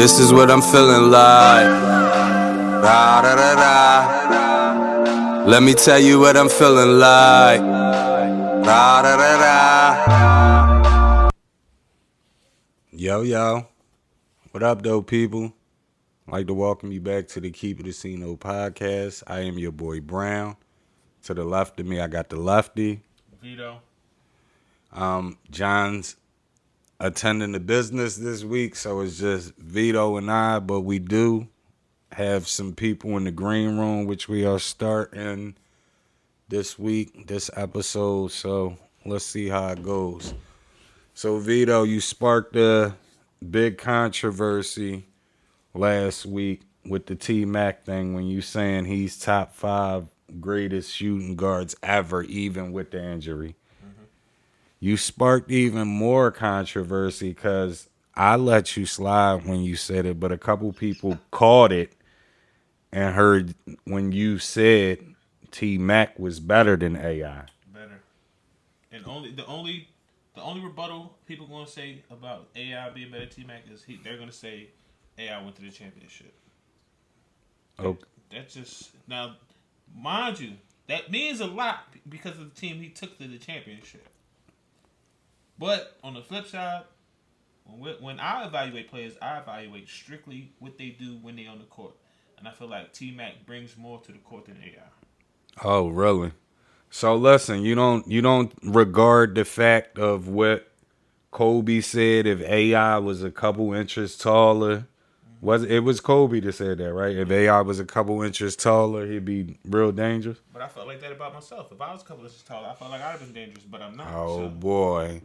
This is what I'm feeling like. Da, da, da, da. Let me tell you what I'm feeling like. Da, da, da, da. Yo. What up, though, people? I'd like to welcome you back to the Keep It a Casino podcast. I am your boy, Brown. To the left of me, I got the lefty. Vito. John's attending the business this week, so it's just Vito and I, but we do have some people in the green room, which we are starting this week, this episode, so let's see how it goes. So, Vito, you sparked a big controversy last week with the T-Mac thing when you saying he's top 5 greatest shooting guards ever, even with the injury. You sparked even more controversy because I let you slide when you said it, but a couple people caught it and heard when you said T-Mac was better than AI. Better. And the only rebuttal people gonna say about AI being better than T-Mac is they're gonna say AI went to the championship. Okay. That's just now, mind you, that means a lot because of the team he took to the championship. But on the flip side, when I evaluate players, I evaluate strictly what they do when they're on the court. And I feel like T-Mac brings more to the court than AI. Oh, really? So listen, you don't regard the fact of what Kobe said if AI was a couple inches taller. It was Kobe that said that, right? If AI was a couple inches taller, he'd be real dangerous. But I felt like that about myself. If I was a couple inches taller, I felt like I'd have been dangerous, but I'm not. Oh, so, boy.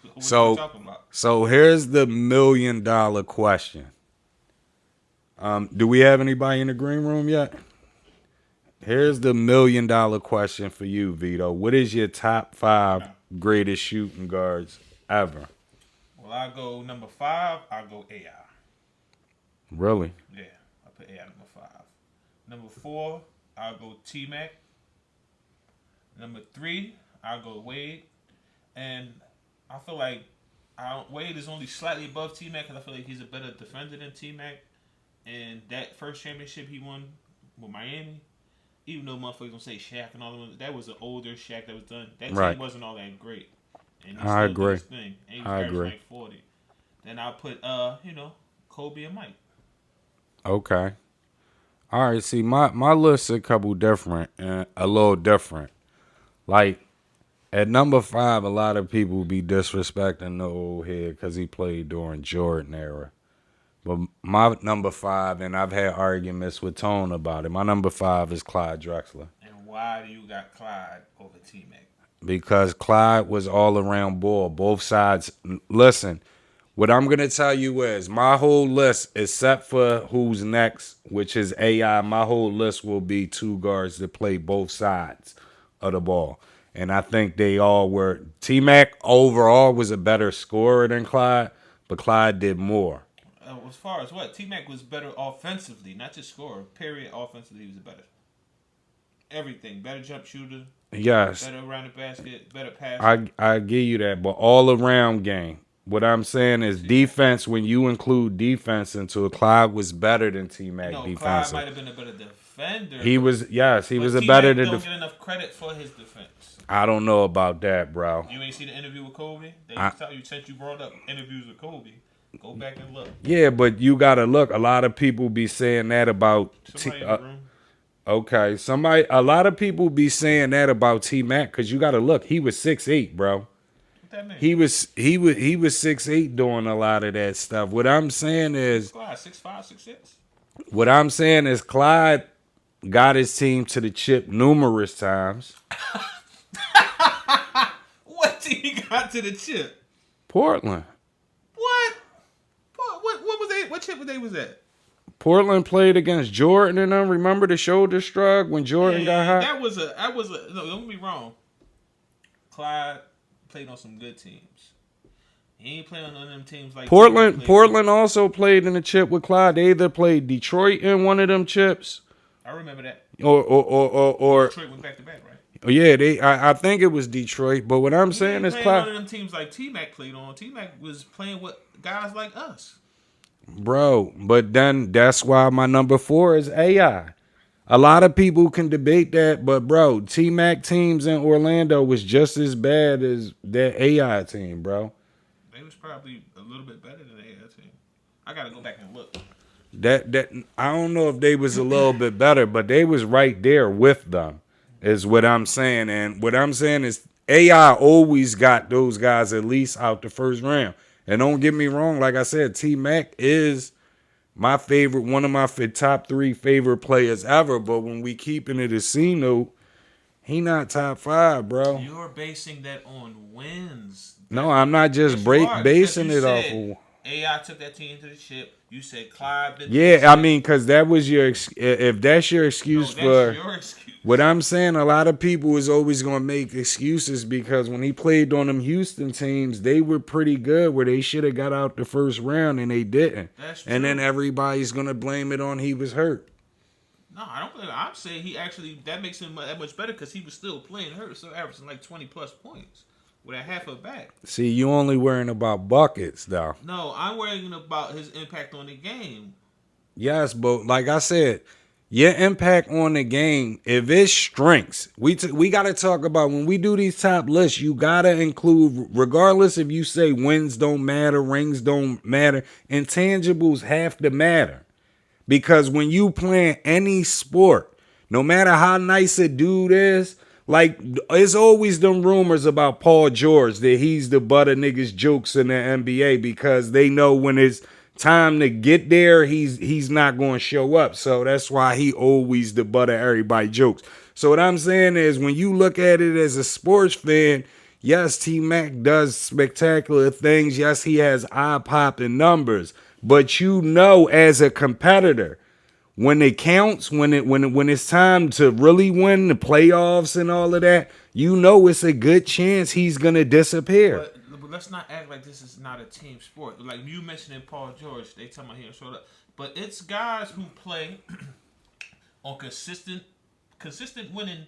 what are you talking about? So here's the $1 million question. Do we have anybody in the green room yet? Here's the $1 million question for you, Vito. What is your top 5 greatest shooting guards ever? Well, I go number 5. I go AI. Really? Yeah, I put AI number 5. Number 4, I'll go T-Mac. Number 3, I'll go Wade. And I feel like Wade is only slightly above T-Mac because I feel like he's a better defender than T-Mac. And that first championship he won with Miami, even though motherfuckers don't say Shaq and all them, that was an older Shaq that was done. That team wasn't all that great. And he I still agree. did his thing. And he was like 40. Then I'll put Kobe and Mike. Okay. All right. See, my list's a couple different and a little different. Like, at number 5, a lot of people be disrespecting the old head because he played during Jordan era. But my number 5, and I've had arguments with Tone about it, my number 5 is Clyde Drexler. And why do you got Clyde over T-Mac? Because Clyde was all around ball, both sides. Listen, what I'm going to tell you is my whole list, except for who's next, which is AI, my whole list will be 2 guards that play both sides of the ball. And I think they all were. T-Mac overall was a better scorer than Clyde, but Clyde did more. As far as what? T-Mac was better offensively, not just scorer. Period. Offensively, he was better. Everything. Better jump shooter. Yes. Better around the basket. Better passer. I give you that, but all around game. What I'm saying is defense, when you include defense into it, Clyde was better than T-Mac defensive. Clyde might have been a better defender. He was a better T-Mac don't get enough credit for his defense. I don't know about that, bro. You ain't see the interview with Kobe? Since you brought up interviews with Kobe, go back and look. Yeah, but you got to look. A lot of people be saying that about Okay, a lot of people be saying that about T-Mac because you got to look. He was 6'8", bro. What that mean? He was 6'8" doing a lot of that stuff. What I'm saying is Clyde 6'5", 6'6". What I'm saying is Clyde got his team to the chip numerous times. What team he got to the chip? Portland. What was they? What chip they was at? Portland played against Jordan and them. Remember the shoulder shrug when Jordan got hot? That was a. No, don't get me wrong. Clyde played on some good teams. He ain't playing on none of them teams like Portland also played in the chip with Clyde. They either played Detroit in one of them chips. I remember that. Or Detroit went back to back, right? Yeah, I think it was Detroit. But what I'm saying is Clyde. One of them teams like T-Mac played on. T-Mac was playing with guys like us. Bro, but then that's why my number 4 is AI. A lot of people can debate that, but bro, T Mac teams in Orlando was just as bad as that AI team, bro. They was probably a little bit better than the AI team. I gotta go back and look. That I don't know if they was a little bit better, but they was right there with them, is what I'm saying. And what I'm saying is AI always got those guys at least out the first round. And don't get me wrong, like I said, T Mac is my favorite, one of my top 3 favorite players ever. But when we keeping it a C note, he not top 5, bro. You're basing that on wins. No, I'm not just Yes, you are, because basing you it off said of. AI took that team to the chip. You said Clyde been to the Yeah, I chip. mean, because that was your if that's your No, excuse that's for your excuse. what I'm saying. A lot of people is always gonna make excuses because when he played on them Houston teams, they were pretty good where they should have got out the first round and they didn't. That's true. And then everybody's gonna blame it on he was hurt. No, I don't believe it. I'm saying he actually, that makes him that much better because he was still playing hurt, still averaging like 20 plus points with a half a back. See, you only worrying about buckets though. No, I'm worrying about his impact on the game. Yes, but like I said, your impact on the game, if it's strengths, we got to talk about when we do these top lists, you got to include, regardless if you say wins don't matter, rings don't matter, intangibles have to matter. Because when you play any sport, no matter how nice a dude is, like it's always them rumors about Paul George that he's the butt of niggas jokes in the NBA because they know when it's time to get there, he's not going to show up. So that's why he always the butt of everybody jokes. So what I'm saying is when you look at it as a sports fan, yes, T Mac does spectacular things. Yes, he has eye-popping numbers. But you know as a competitor, when it counts, when it's time to really win the playoffs and all of that, you know it's a good chance he's gonna disappear. But let's not act like this is not a team sport. Like you mentioned Paul George, they talking about he showed up. But it's guys who play on consistent winning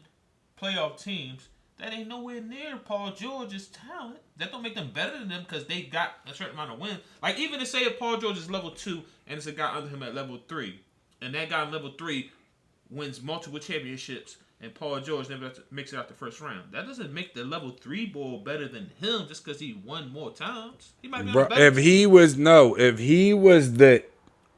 playoff teams that ain't nowhere near Paul George's talent. That don't make them better than them because they got a certain amount of wins. Like even to say if Paul George is level 2 and it's a guy under him at level 3, and that guy in level 3 wins multiple championships, and Paul George never makes it out the first round. That doesn't make the level 3 boy better than him just because he won more times. He might be on a better If he was the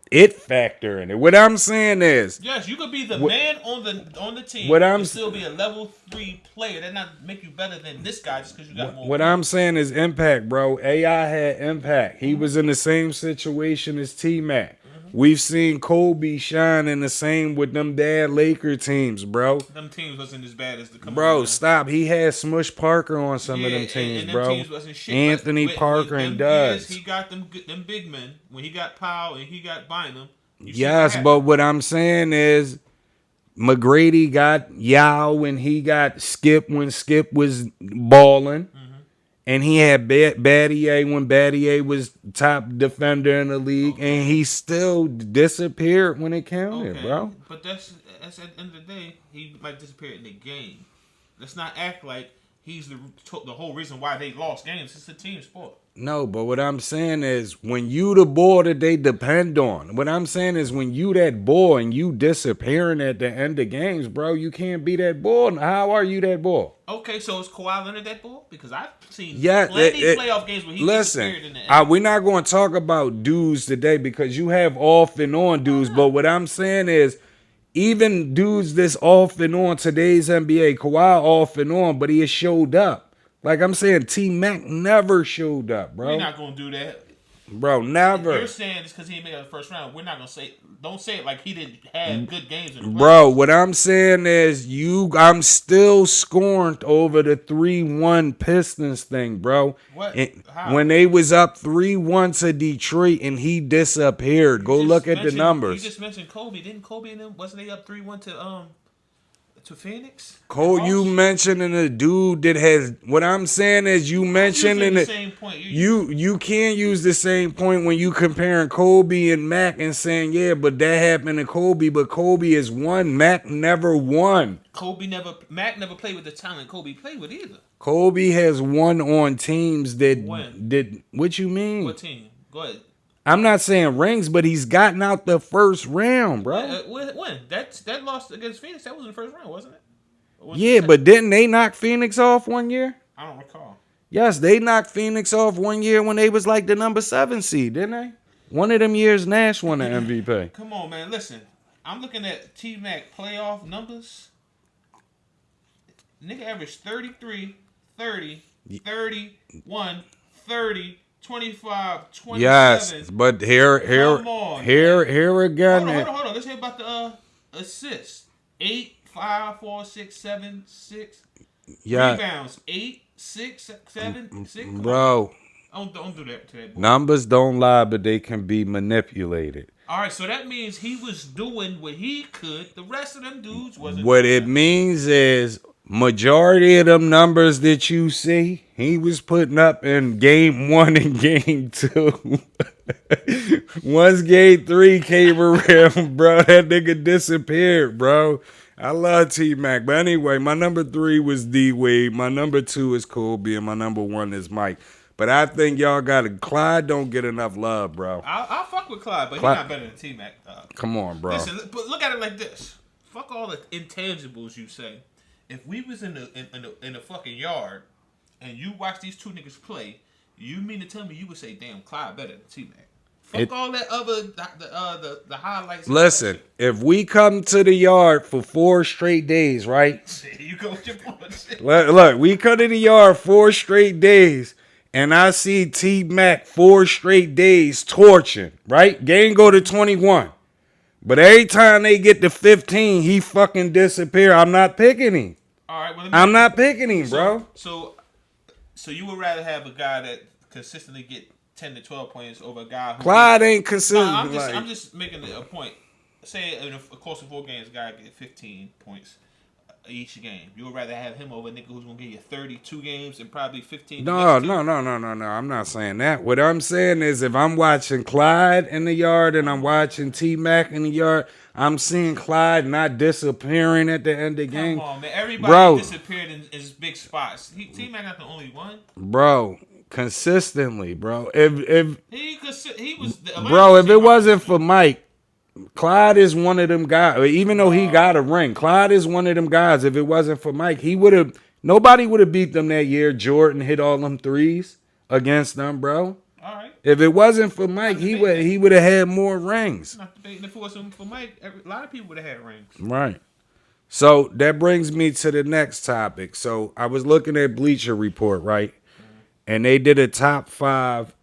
it factor in it, what I'm saying is, yes, you could be the man on the team and still be a level 3 player. That not make you better than this guy just because you got more. What I'm saying is impact, bro. AI had impact. He was in the same situation as T Mac. We've seen Kobe shine in the same with them bad Laker teams, bro. Them teams wasn't as bad as the bro. Stop. He had Smush Parker on some of them teams, and bro. Teams wasn't shit, Anthony Parker and Dubs. He got them big men when he got Powell and he got Bynum. Yes, but what I'm saying is McGrady got Yao when he got Skip when Skip was balling. And he had Battier when Battier was top defender in the league, and he still disappeared when it counted, bro. But that's at the end of the day, he might disappear in the game. Let's not act like he's the whole reason why they lost games. It's a team sport. No, but what I'm saying is when you the boy that they depend on. What I'm saying is when you that boy and you disappearing at the end of games, bro, you can't be that boy. How are you that boy? Okay, so is Kawhi Leonard that boy? Because I've seen plenty playoff games where he disappeared in the end. We're not going to talk about dudes today because you have off and on dudes. But what I'm saying is even dudes that's off and on today's NBA, Kawhi off and on, but he has showed up. Like I'm saying, T Mac never showed up, bro. We're not gonna do that, bro. Never. You're saying it's because he didn't make it out the first round. We're not gonna say. Don't say it like he didn't have good games in the playoffs. Bro, what I'm saying is I'm still scorned over the 3-1 Pistons thing, bro. What? When they was up 3-1 to Detroit and he disappeared. Go look at the numbers. You just mentioned Kobe. Didn't Kobe and them wasn't they up 3-1 to Phoenix? Cole, you mentioning a dude that has. What I'm saying is, you mentioning the same point. You can't use the same point when you comparing Kobe and Mac and saying, yeah, but that happened to Kobe. But Kobe has won. Mac never won. Mac never played with the talent Kobe played with either. Kobe has won on teams that when? What you mean? What team? Go ahead. I'm not saying rings, but he's gotten out the first round, bro. When? That loss against Phoenix, that was in the first round, wasn't it? Yeah, but didn't they knock Phoenix off one year? I don't recall. Yes, they knocked Phoenix off one year when they was like the number 7 seed, didn't they? One of them years Nash won the MVP. Come on, man. Listen, I'm looking at T-Mac playoff numbers. Nigga averaged 33, 30, 31, 30, 25, 27. Yes, but here again. Hold on. Let's hear about the assists. 8, 5, 4, 6, 7, 6. Yeah. Rebounds. 8, 6, 7, 6. Bro. Don't do that to that boy. Numbers don't lie, but they can be manipulated. All right, so that means he was doing what he could. The rest of them dudes wasn't. What it means is majority of them numbers that you see, he was putting up in game 1 and game 2. Once game 3 came around, bro, that nigga disappeared, bro. I love T-Mac. But anyway, my number 3 was D-Wade. My number 2 is Kobe. And my number 1 is Mike. But I think y'all got to. Clyde don't get enough love, bro. I'll fuck with Clyde, but he's not better than T-Mac. Come on, bro. Listen, but look at it like this. Fuck all the intangibles you say. If we was in the fucking yard and you watch these two niggas play, you mean to tell me you would say, damn, Clyde better than T-Mac? Fuck all that other the highlights. Listen, if we come to the yard for 4 straight days, right? You go with your bullshit. Look, we come to the yard 4 straight days, and I see T-Mac 4 straight days torching, right? Game go to 21. But every time they get to 15, he fucking disappear. I'm not picking him. All right, well, I'm not picking him, bro. So you would rather have a guy that consistently get 10 to 12 points over a guy who Clyde ain't consistent. No, I'm just making a point. Say in a course of 4 games, a guy get 15 points each game. You would rather have him over a nigga who's gonna give you 32 games and probably 15. No. I'm not saying that. What I'm saying is, if I'm watching Clyde in the yard and I'm watching T-Mac in the yard, I'm seeing Clyde not disappearing at the end of the game. Come on, man. Everybody disappeared in his big spots. T-Mac not the only one. Bro, consistently, bro. If it wasn't for Mike, Clyde is one of them guys. Even though he got a ring, Clyde is one of them guys. If it wasn't for Mike, nobody would have beat them that year. Jordan hit all them threes against them, bro. All right. If it wasn't for Mike, he would have had more rings. Not debating. If it wasn't for Mike, a lot of people would have had rings. Right. So that brings me to the next topic. So I was looking at Bleacher Report, right? And they did a top 5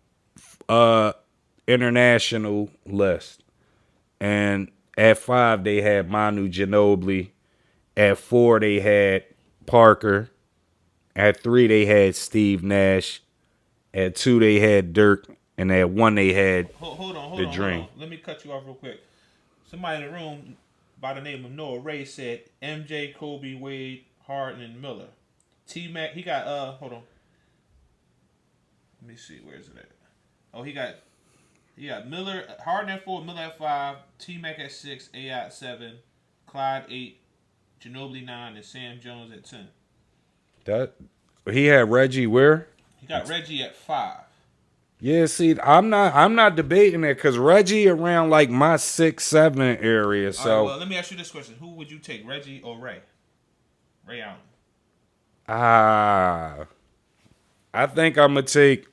international list. And at 5, they had Manu Ginobili. At 4, they had Parker. At 3, they had Steve Nash. At 2, they had Dirk. And at 1, they had Hold on. Let me cut you off real quick. Somebody in the room by the name of Noah Ray said MJ, Kobe, Wade, Harden, and Miller. T-Mac, he got, hold on. Let me see, where is it at? Oh, he got Miller, Harden at 4, Miller at 5, T-Mac at 6, A at 7, Clyde 8, Ginobili 9, and Sam Jones at 10. That he had Reggie where? He got Reggie at 5. Yeah, see, I'm not debating that because Reggie around like my 6-7 area. So all right, well, let me ask you this question: who would you take, Reggie or Ray? Ray Allen. I think I'm gonna take.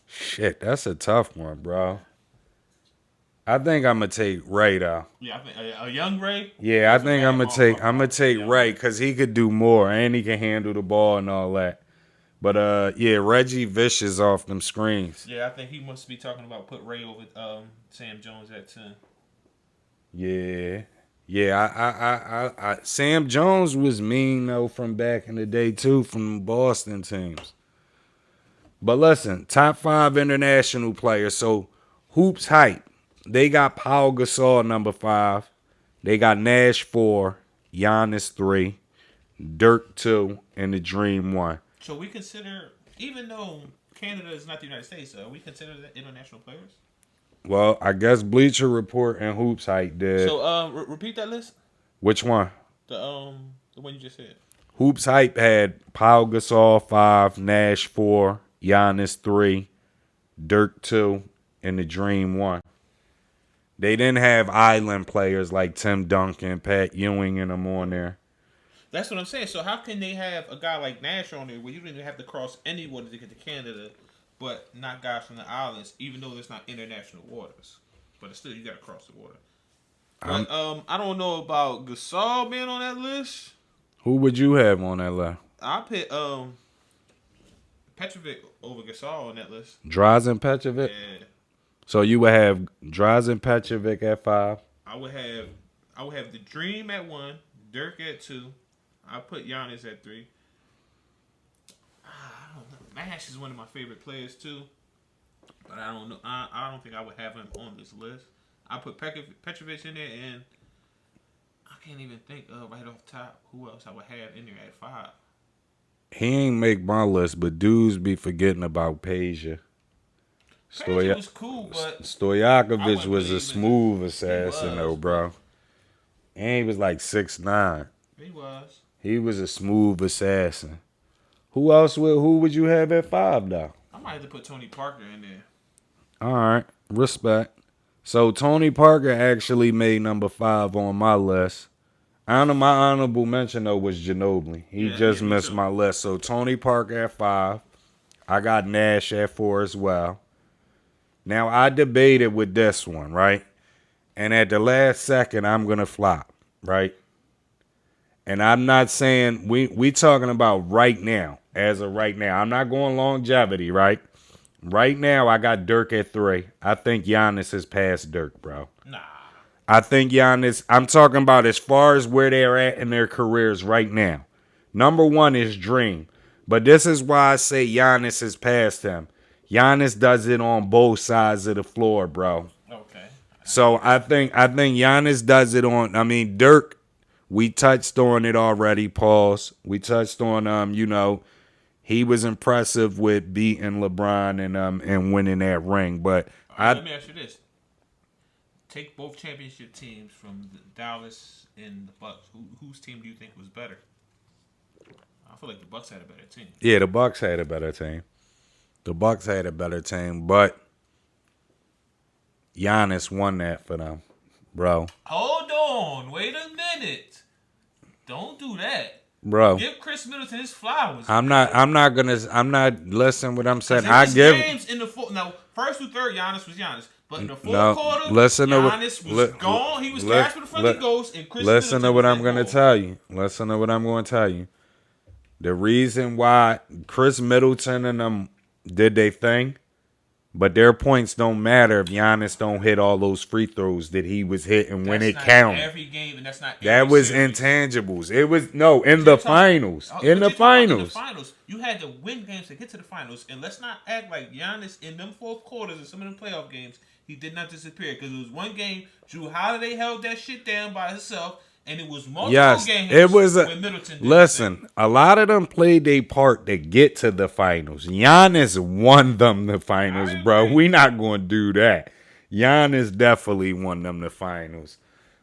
Shit, that's a tough one, bro. I think I'm gonna take Ray though. Yeah, I think a young Ray. Yeah, I think I'm gonna take Ray because he could do more and he can handle the ball and all that. But yeah, Reggie vicious off them screens. Yeah, I think he must be talking about put Ray over Sam Jones at 10. Yeah. I Sam Jones was mean though from back in the day too, from Boston teams. But listen, top 5 international players. So Hoops Hype, they got Paul Gasol number 5. They got Nash 4, Giannis 3, Dirk 2, and the Dream 1. So we consider, even though Canada is not the United States, we consider that international players? Well, I guess Bleacher Report and Hoops Hype did. So repeat that list. Which one? The one you just said. Hoops Hype had Paul Gasol 5, Nash 4, Giannis 3, Dirk 2, and the Dream 1. They didn't have island players like Tim Duncan, Pat Ewing, and them on there. That's what I'm saying. So how can they have a guy like Nash on there where you don't even have to cross any water to get to Canada, but not guys from the islands, even though it's not international waters? But it's still, you got to cross the water. But I don't know about Gasol being on that list. Who would you have on that list? I put Petrovic over Gasol on that list. Drazen Petrovic? Yeah. So you would have Drazen Petrovic at 5? I would have the Dream at 1, Dirk at 2. I put Giannis at 3. I don't know. Nash is one of my favorite players too, but I don't know. I don't think I would have him on this list. I put Petrovic in there, and I can't even think of right off the top who else I would have in there at 5. He ain't make my list, but dudes be forgetting about Peja. Peja was cool, but Stojakovic was a smooth assassin, though, bro. And he was like 6'9". He was. He was a smooth assassin. Who would you have at 5, though? I might have to put Tony Parker in there. All right. Respect. So Tony Parker actually made number 5 on my list. My honorable mention, though, was Ginobili. He just missed my list. So Tony Parker at 5. I got Nash at 4 as well. Now, I debated with this one, right? And at the last second, I'm going to flop, right? And I'm not saying we talking about right now, as of right now. I'm not going longevity, right? Right now, I got Dirk at 3. I think Giannis has passed Dirk, bro. Nah. I think Giannis, I'm talking about as far as where they're at in their careers right now. Number 1 is Dream. But this is why I say Giannis has passed him. Giannis does it on both sides of the floor, bro. Okay. So I think Giannis does it on, Dirk, we touched on it already, pause. We touched on, he was impressive with beating LeBron and winning that ring. But let me ask you this. Take both championship teams from Dallas and the Bucks. Whose team do you think was better? I feel like the Bucks had a better team. Yeah, the Bucks had a better team. But Giannis won that for them, bro. Hold on. Wait a minute. Don't do that. Bro. Give Chris Middleton his flowers. I'm not listening what I'm saying. Now, first through third, Giannis was Giannis. But in the fourth quarter, Giannis was gone. He was gasping the front of the ghost, and Chris listen to what I'm going to tell you. The reason why Chris Middleton and them did their thing, but their points don't matter if Giannis don't hit all those free throws that he was hitting when it counted. Every game, and that's not every that was series. Intangibles. It was in the finals. In the finals, you had to win games to get to the finals, and let's not act like Giannis in them fourth quarters and some of them playoff games, he did not disappear, because it was one game Drew Holiday held that shit down by himself. And it was multiple games. It was Middleton did listen. A lot of them played their part to get to the finals. Giannis won them the finals, bro. We not going to do that. Giannis definitely won them the finals.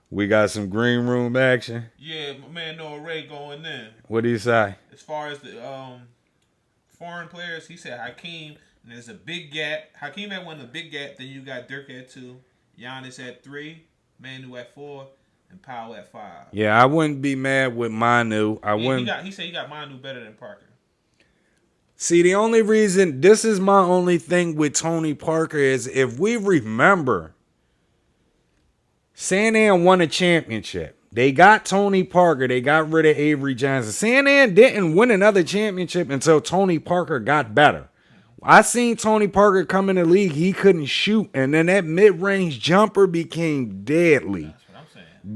We got some green room action. Yeah, my man Noah Ray going in. What do you say? As far as the foreign players, he said Hakeem. And there's a big gap. Hakeem had one, a big gap. Then you got Dirk at 2, Giannis at 3, Manu at 4. And Powell at 5. Yeah, I wouldn't be mad with Manu. He said he got Manu better than Parker. See, the only reason, this is my only thing with Tony Parker is if we remember, San Ann won a championship. They got Tony Parker. They got rid of Avery Johnson. San Ann didn't win another championship until Tony Parker got better. I seen Tony Parker come in the league. He couldn't shoot. And then that mid-range jumper became deadly.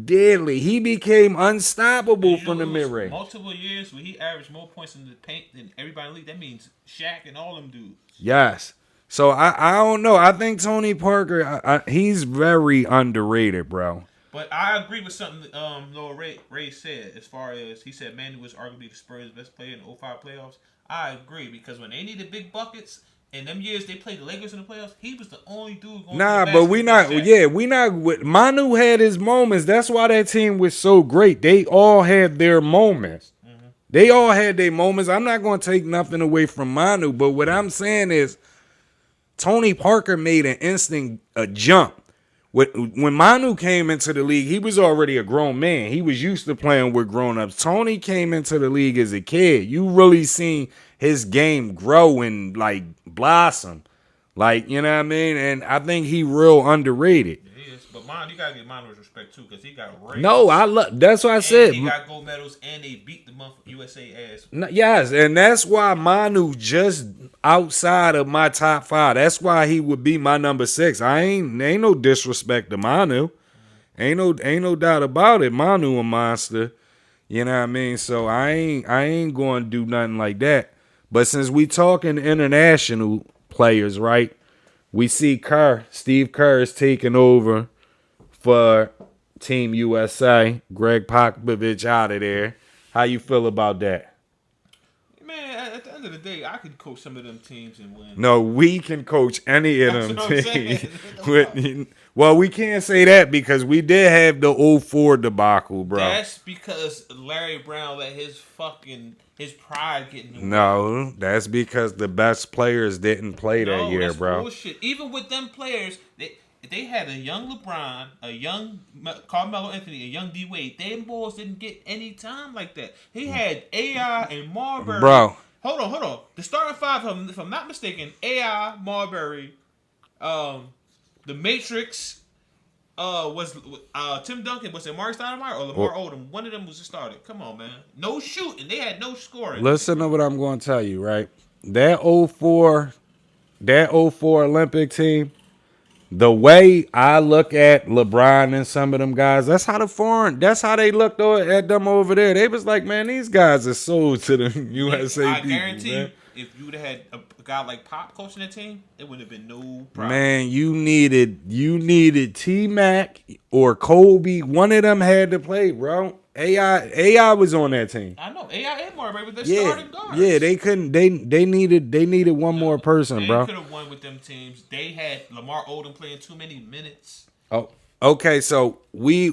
Deadly. He became unstoppable from the mid-range. Multiple years where he averaged more points in the paint than everybody in the league. That means Shaq and all them dudes. Yes. So I don't know. I think Tony Parker, he's very underrated, bro. But I agree with something Noah Ray said as far as he said Manu was arguably the Spurs' best player in the 05 playoffs. I agree because when they needed big buckets, in them years they played the Lakers in the playoffs, he was the only dude going to the but we not. Manu had his moments. That's why that team was so great. They all had their moments. Mm-hmm. They all had their moments. I'm not going to take nothing away from Manu, but what I'm saying is Tony Parker made an instant jump. When Manu came into the league, he was already a grown man. He was used to playing with grown-ups. Tony came into the league as a kid. You really seen his game grow and like blossom. Like, you know what I mean? And I think he real underrated. He is. But you gotta give Manu his respect too, because he got rings. No, I love. That's what I said. He got gold medals, and they beat the USA ass. Yes, and that's why Manu just outside of my top 5. That's why he would be my number 6. Ain't no disrespect to Manu. Ain't no doubt about it. Manu a monster. You know what I mean? So I ain't going to do nothing like that. But since we talking international players, right? We see Steve Kerr is taking over for Team USA. Greg Popovich out of there. How you feel about that? Man, at the end of the day, I could coach some of them teams and win. No, we can coach any of them That's what I'm teams. Well, we can't say that because we did have the 04 debacle, bro. That's because Larry Brown let his pride get in the way. No, that's because the best players didn't play that year, that's bro. Bullshit. Even with them players, they had a young LeBron, a young Carmelo Anthony, a young D Wade. Them boys didn't get any time like that. He had AI and Marbury. Bro. Hold on. The starting 5, if I'm not mistaken, AI, Marbury, the Matrix, was Tim Duncan, was it Mark Stoudemire or Lamar Odom? One of them was started. Come on, man. No shooting. They had no scoring. Listen to what I'm going to tell you, right? That 04 Olympic team, the way I look at LeBron and some of them guys, that's how they looked at them over there. They was like, man, these guys are sold to the USA I people, guarantee man. you, if you would have had a guy like Pop coaching the team, it would have been no problem. Man, you needed T-Mac or Kobe. One of them had to play, bro. AI was on that team. I know AI and Marbury, but they're starting guards. Yeah, they couldn't. They needed one more person, bro. They could have won with them teams. They had Lamar Odom playing too many minutes. Oh, okay. So we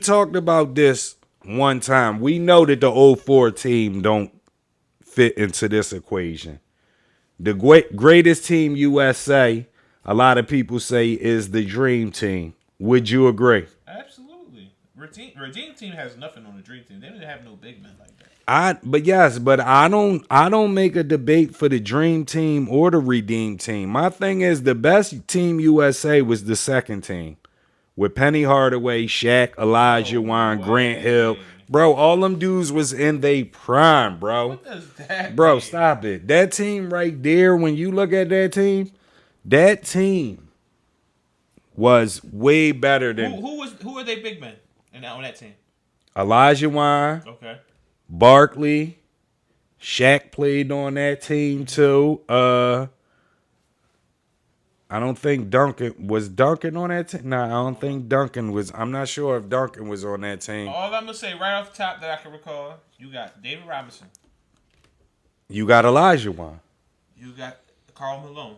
talked about this one time. We know that the 04 team don't fit into this equation. The greatest team USA, a lot of people say, is the Dream Team. Would you agree? Absolutely. Redeem team has nothing on the Dream Team. They didn't have no big men like that. But I don't make a debate for the Dream Team or the Redeem Team. My thing is the best Team USA was the second team with Penny Hardaway, Shaq, Elijah Wan, Grant Hill. Bro, all them dudes was in their prime, bro. What does that Bro, mean? stop it. That team right there, when you look at that team was way better than who are they big men on that team? Elijah Wan, Okay. Barkley, Shaq played on that team too. I don't think Duncan on that team. Nah, I don't think Duncan was. I'm not sure if Duncan was on that team. All I'm gonna say right off the top that I can recall, you got David Robinson, You got Elijah Wan. you got Karl Malone,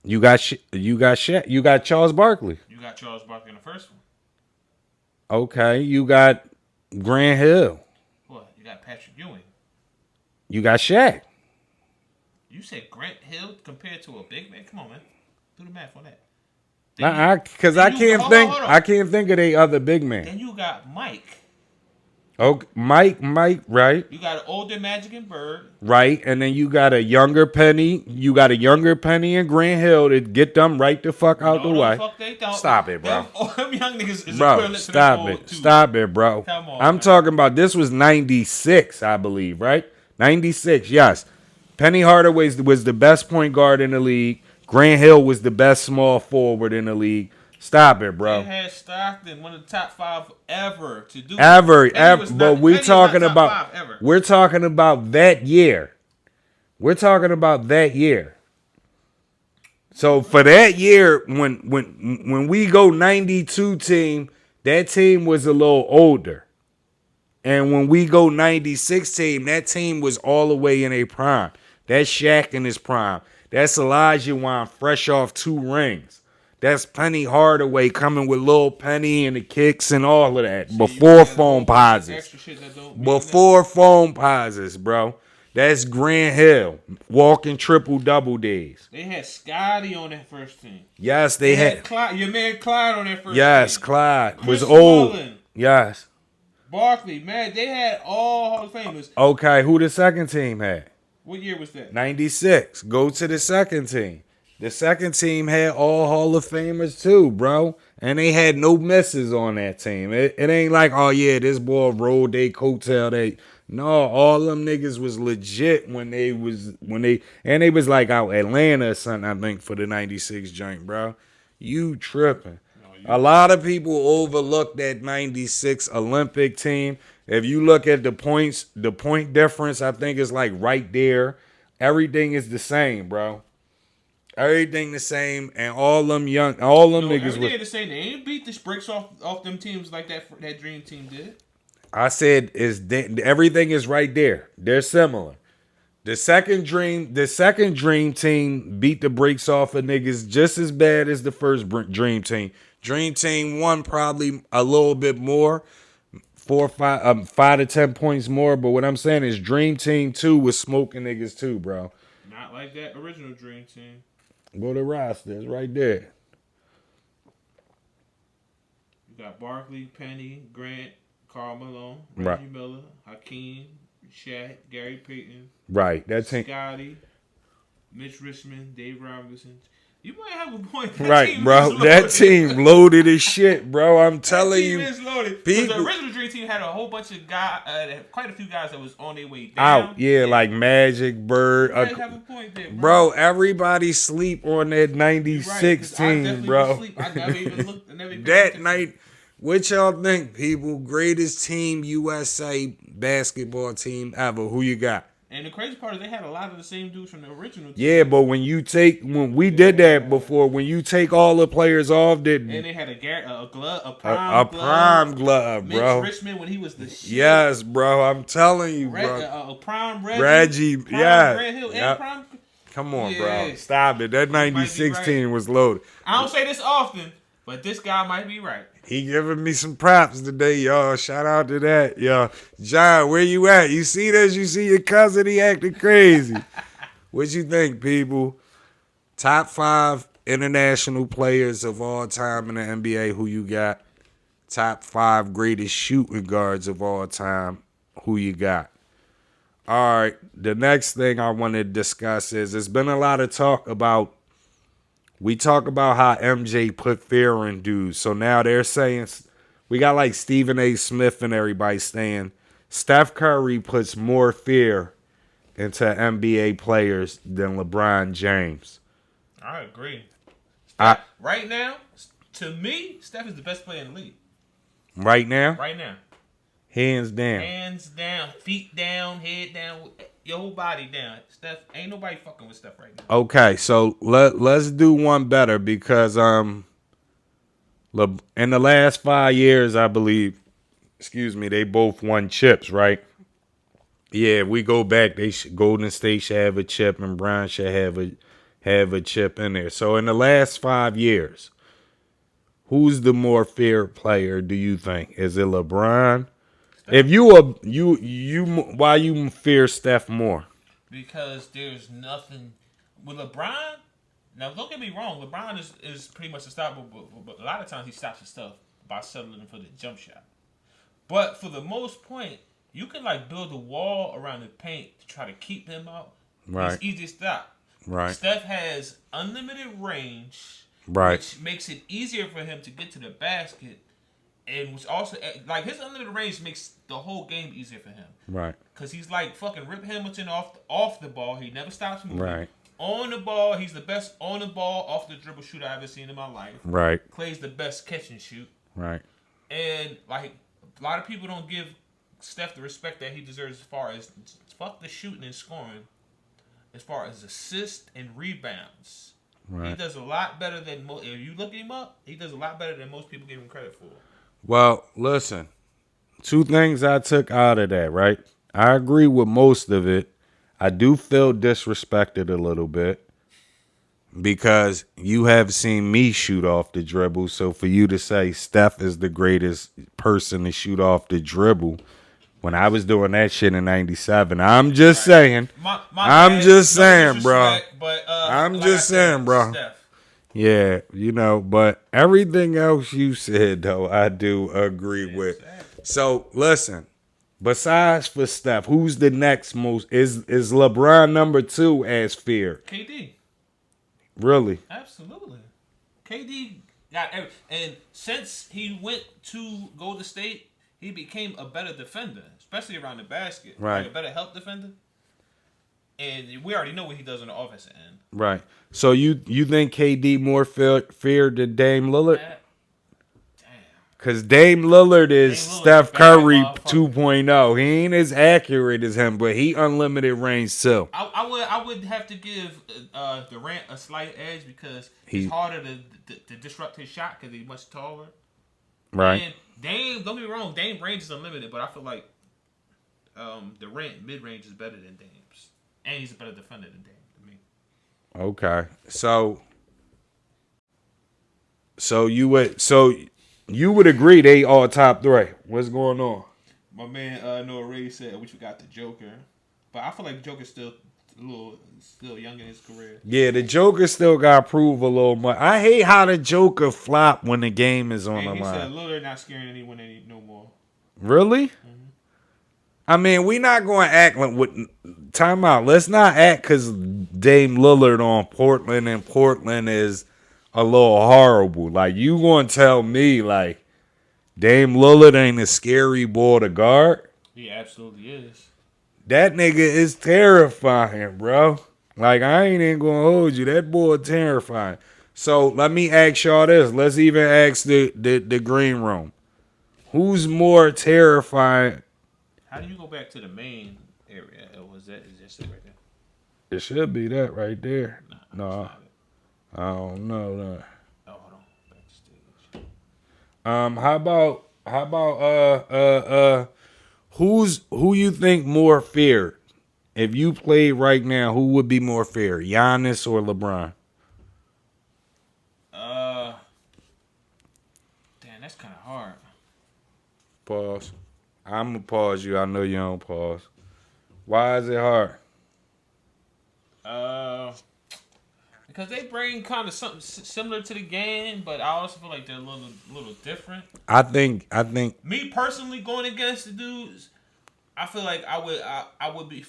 You got Shaq. You got Charles Barkley. you got Charles Barkley in the first one. Okay, you got Grant Hill. What? You got Patrick Ewing. You got Shaq. You said Grant Hill compared to a big man? Come on, man. Do the math on that. Because I can't think. I can't think of the other big man. Then you got Mike. Okay, Mike, right? You got an older Magic and Bird. Right, and then you got a younger Penny. You got a younger Penny and Grant Hill to get them right the fuck out the way. Fuck they don't. Stop it, bro. Them young niggas is Bro, equivalent stop to them it. Stop it, bro. Come on, I'm man. talking about this was 96, I believe, right? 96, yes. Penny Hardaway was the best point guard in the league. Grant Hill was the best small forward in the league. Stop it, bro. They had Stockton, one of the top 5 ever to do Ever. But We're talking about that year. We're talking about that year. So for that year, when we go 92 team, that team was a little older. And when we go 96 team, that team was all the way in a prime. That's Shaq in his prime. That's Elijah Wan fresh off 2 rings. That's Penny Hardaway coming with Lil Penny and the kicks and all of that. Before phone pauses. Before phone pauses, bro. That's Grant Hill walking triple double days. They had Scotty on that first team. Yes, They they had Clyde, your man Clyde on that first Yes, team. Clyde Chris was old. Mullin, Yes. Barkley, man, they had all Hall of Famers. Okay, who the second team had? What year was that? 96. Go to the second team. The second team had all Hall of Famers too, bro. And they had no misses on that team. It ain't like, oh yeah, this boy rolled they coattail. No, all them niggas was legit when they was like out Atlanta or something, I think, for the 96 joint, bro. You tripping. A lot of people overlook that 96 Olympic team. If you look at the points, the point difference, I think is like right there. Everything is the same, bro. Everything the same, and all them niggas Everything was. the same. They ain't beat the bricks off them teams like that Dream Team did. I said everything is right there. They're similar. The second dream team beat the brakes off of niggas just as bad as the first dream team. Dream team won probably a little bit more, 5 to 10 points more. But what I'm saying is Dream Team 2 was smoking niggas too, bro. Not like that original Dream Team. Go to roster. It's right there. You got Barkley, Penny, Grant, Karl Malone, Reggie Miller, Hakeem, Shaq, Gary Payton. Right. That team. Scotty, Mitch Richmond, Dave Robinson. You might have a point. Right, bro. That team loaded as shit, bro. I'm telling you. That team is loaded. Because the original Dream Team had a whole bunch of guys, quite a few guys that was on their way down. Out, yeah, like Magic, Bird. You might have a point there, bro. Everybody sleep on that 96 team, bro. I never even looked. That night, what y'all think, people? Greatest team USA basketball team ever. Who you got? And the crazy part is they had a lot of the same dudes from the original team. Yeah, but when we did that before, when you take all the players off, and they had a glove, a prime glove, bro. Mitch Richmond when he was the shit. Yes, bro. I'm telling you, bro. A prime Reggie, yeah. Red Hill, and prime. Come on, bro. Stop it. That 96 team was loaded. I don't say this often, but this guy might be right. He giving me some props today, y'all. Shout out to that, y'all. John, where you at? You see this? You see your cousin? He acting crazy. What you think, people? Top 5 international players of all time in the NBA. Who you got? Top 5 greatest shooting guards of all time. Who you got? All right. The next thing I want to discuss is there's been a lot of talk about. We talk about how MJ put fear in dudes. So now they're saying, we got like Stephen A. Smith and everybody saying, Steph Curry puts more fear into NBA players than LeBron James. I agree. Right now, to me, Steph is the best player in the league. Right now? Right now. Hands down. Hands down. Feet down. Head down. Your whole body down. Steph, ain't nobody fucking with Steph right now. Okay, so let's do one better because in the last 5 years, I believe, they both won chips, right? Yeah, if we go back, Golden State should have a chip and Bryant should have a chip in there. So in the last 5 years, who's the more feared player, do you think? Is it LeBron? If why you fear Steph more? Because there's nothing with LeBron. Now, don't get me wrong. LeBron is pretty much unstoppable, but a lot of times he stops his stuff by settling for the jump shot. But for the most point, you can like build a wall around the paint to try to keep him out. Right. It's easy to stop. Right. Steph has unlimited range, right, which makes it easier for him to get to the basket. And which also, like, his unlimited range makes the whole game easier for him. Right. Because he's like fucking Rip Hamilton off the ball. He never stops moving. Right. On the ball, he's the best on the ball, off the dribble shooter I've ever seen in my life. Right. Clay's the best catch and shoot. Right. And, like, a lot of people don't give Steph the respect that he deserves as far as, fuck the shooting and scoring, as far as assists and rebounds. Right. He does a lot better than, if you look him up, he does a lot better than most people give him credit for. Well, listen, 2 things I took out of that, right? I agree with most of it. I do feel disrespected a little bit because you have seen me shoot off the dribble. So for you to say Steph is the greatest person to shoot off the dribble, when I was doing that shit in '97. I'm just Right. saying. My I'm bad. just No saying, bro. disrespect, but I'm like just I said, saying, bro. Steph. Yeah, but everything else you said, though, I do agree Yeah, with. exactly. So, listen, besides for Steph, who's the next most? Is LeBron number 2 as feared? KD. Really? Absolutely. KD got and since he went to Golden State, he became a better defender, especially around the basket. Right. Like a better help defender. And we already know what he does on the offensive end. Right. So you think KD more feared than Dame Lillard? Damn. Because Dame Lillard is Dame Lillard's a Steph bad Curry motherfucker. 2.0. He ain't as accurate as him, but he unlimited range too. I would have to give Durant a slight edge because He- it's harder to disrupt his shot because he's much taller. Right. And Dame, don't get me wrong, Dame range is unlimited, but I feel like Durant mid range is better than Dame's, and he's a better defender than Dame to me. Okay. So you would agree they all top 3. What's going on? My man Noah Ray said we forgot the Joker, but I feel like Joker's still still young in his career. Yeah, the Joker still got to prove a little more. I hate how the Joker flop when the game is on And the he said line. Lillard not scaring anyone no more. Really? I mean, we not going to act like with time out. Let's not act because Dame Lillard on Portland and Portland is a little horrible. Like, you going to tell me, like, Dame Lillard ain't a scary boy to guard? He absolutely is. That nigga is terrifying, bro. Like, I ain't even going to hold you. That boy terrifying. So, let me ask y'all this. Let's even ask the green room. Who's more terrifying? How do you go back to the main area? Or was that is this it right there? It should be that right there. Nah, No, it's not it. I don't know that. Oh, hold on. Backstage. How about who you think more feared? If you played right now, who would be more feared? Giannis or LeBron? Damn, that's kind of hard. Pause. I'm gonna pause you. I know you don't pause. Why is it hard? Because they bring kind of something similar to the game, but I also feel like they're a little different. I think Me personally, going against the dudes, I feel like I would be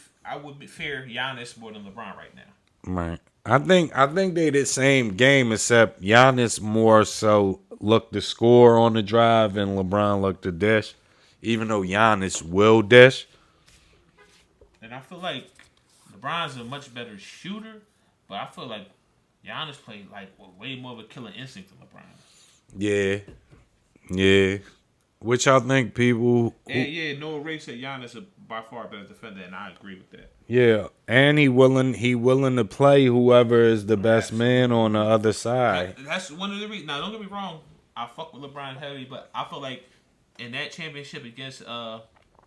fear Giannis more than LeBron right now. right. I think they the same game except Giannis more so looked to score on the drive and LeBron looked to dish. Even though Giannis will dish. And I feel like LeBron's a much better shooter, but I feel like Giannis played like with way more of a killer instinct than LeBron. Yeah. Yeah. Which y'all think people Yeah, Noah Ray said Giannis is by far a better defender, and I agree with that. yeah, and he willing to play whoever is the best man on the other side. That's one of the reasons. Now, don't get me wrong. I fuck with LeBron heavy, but I feel like in that championship against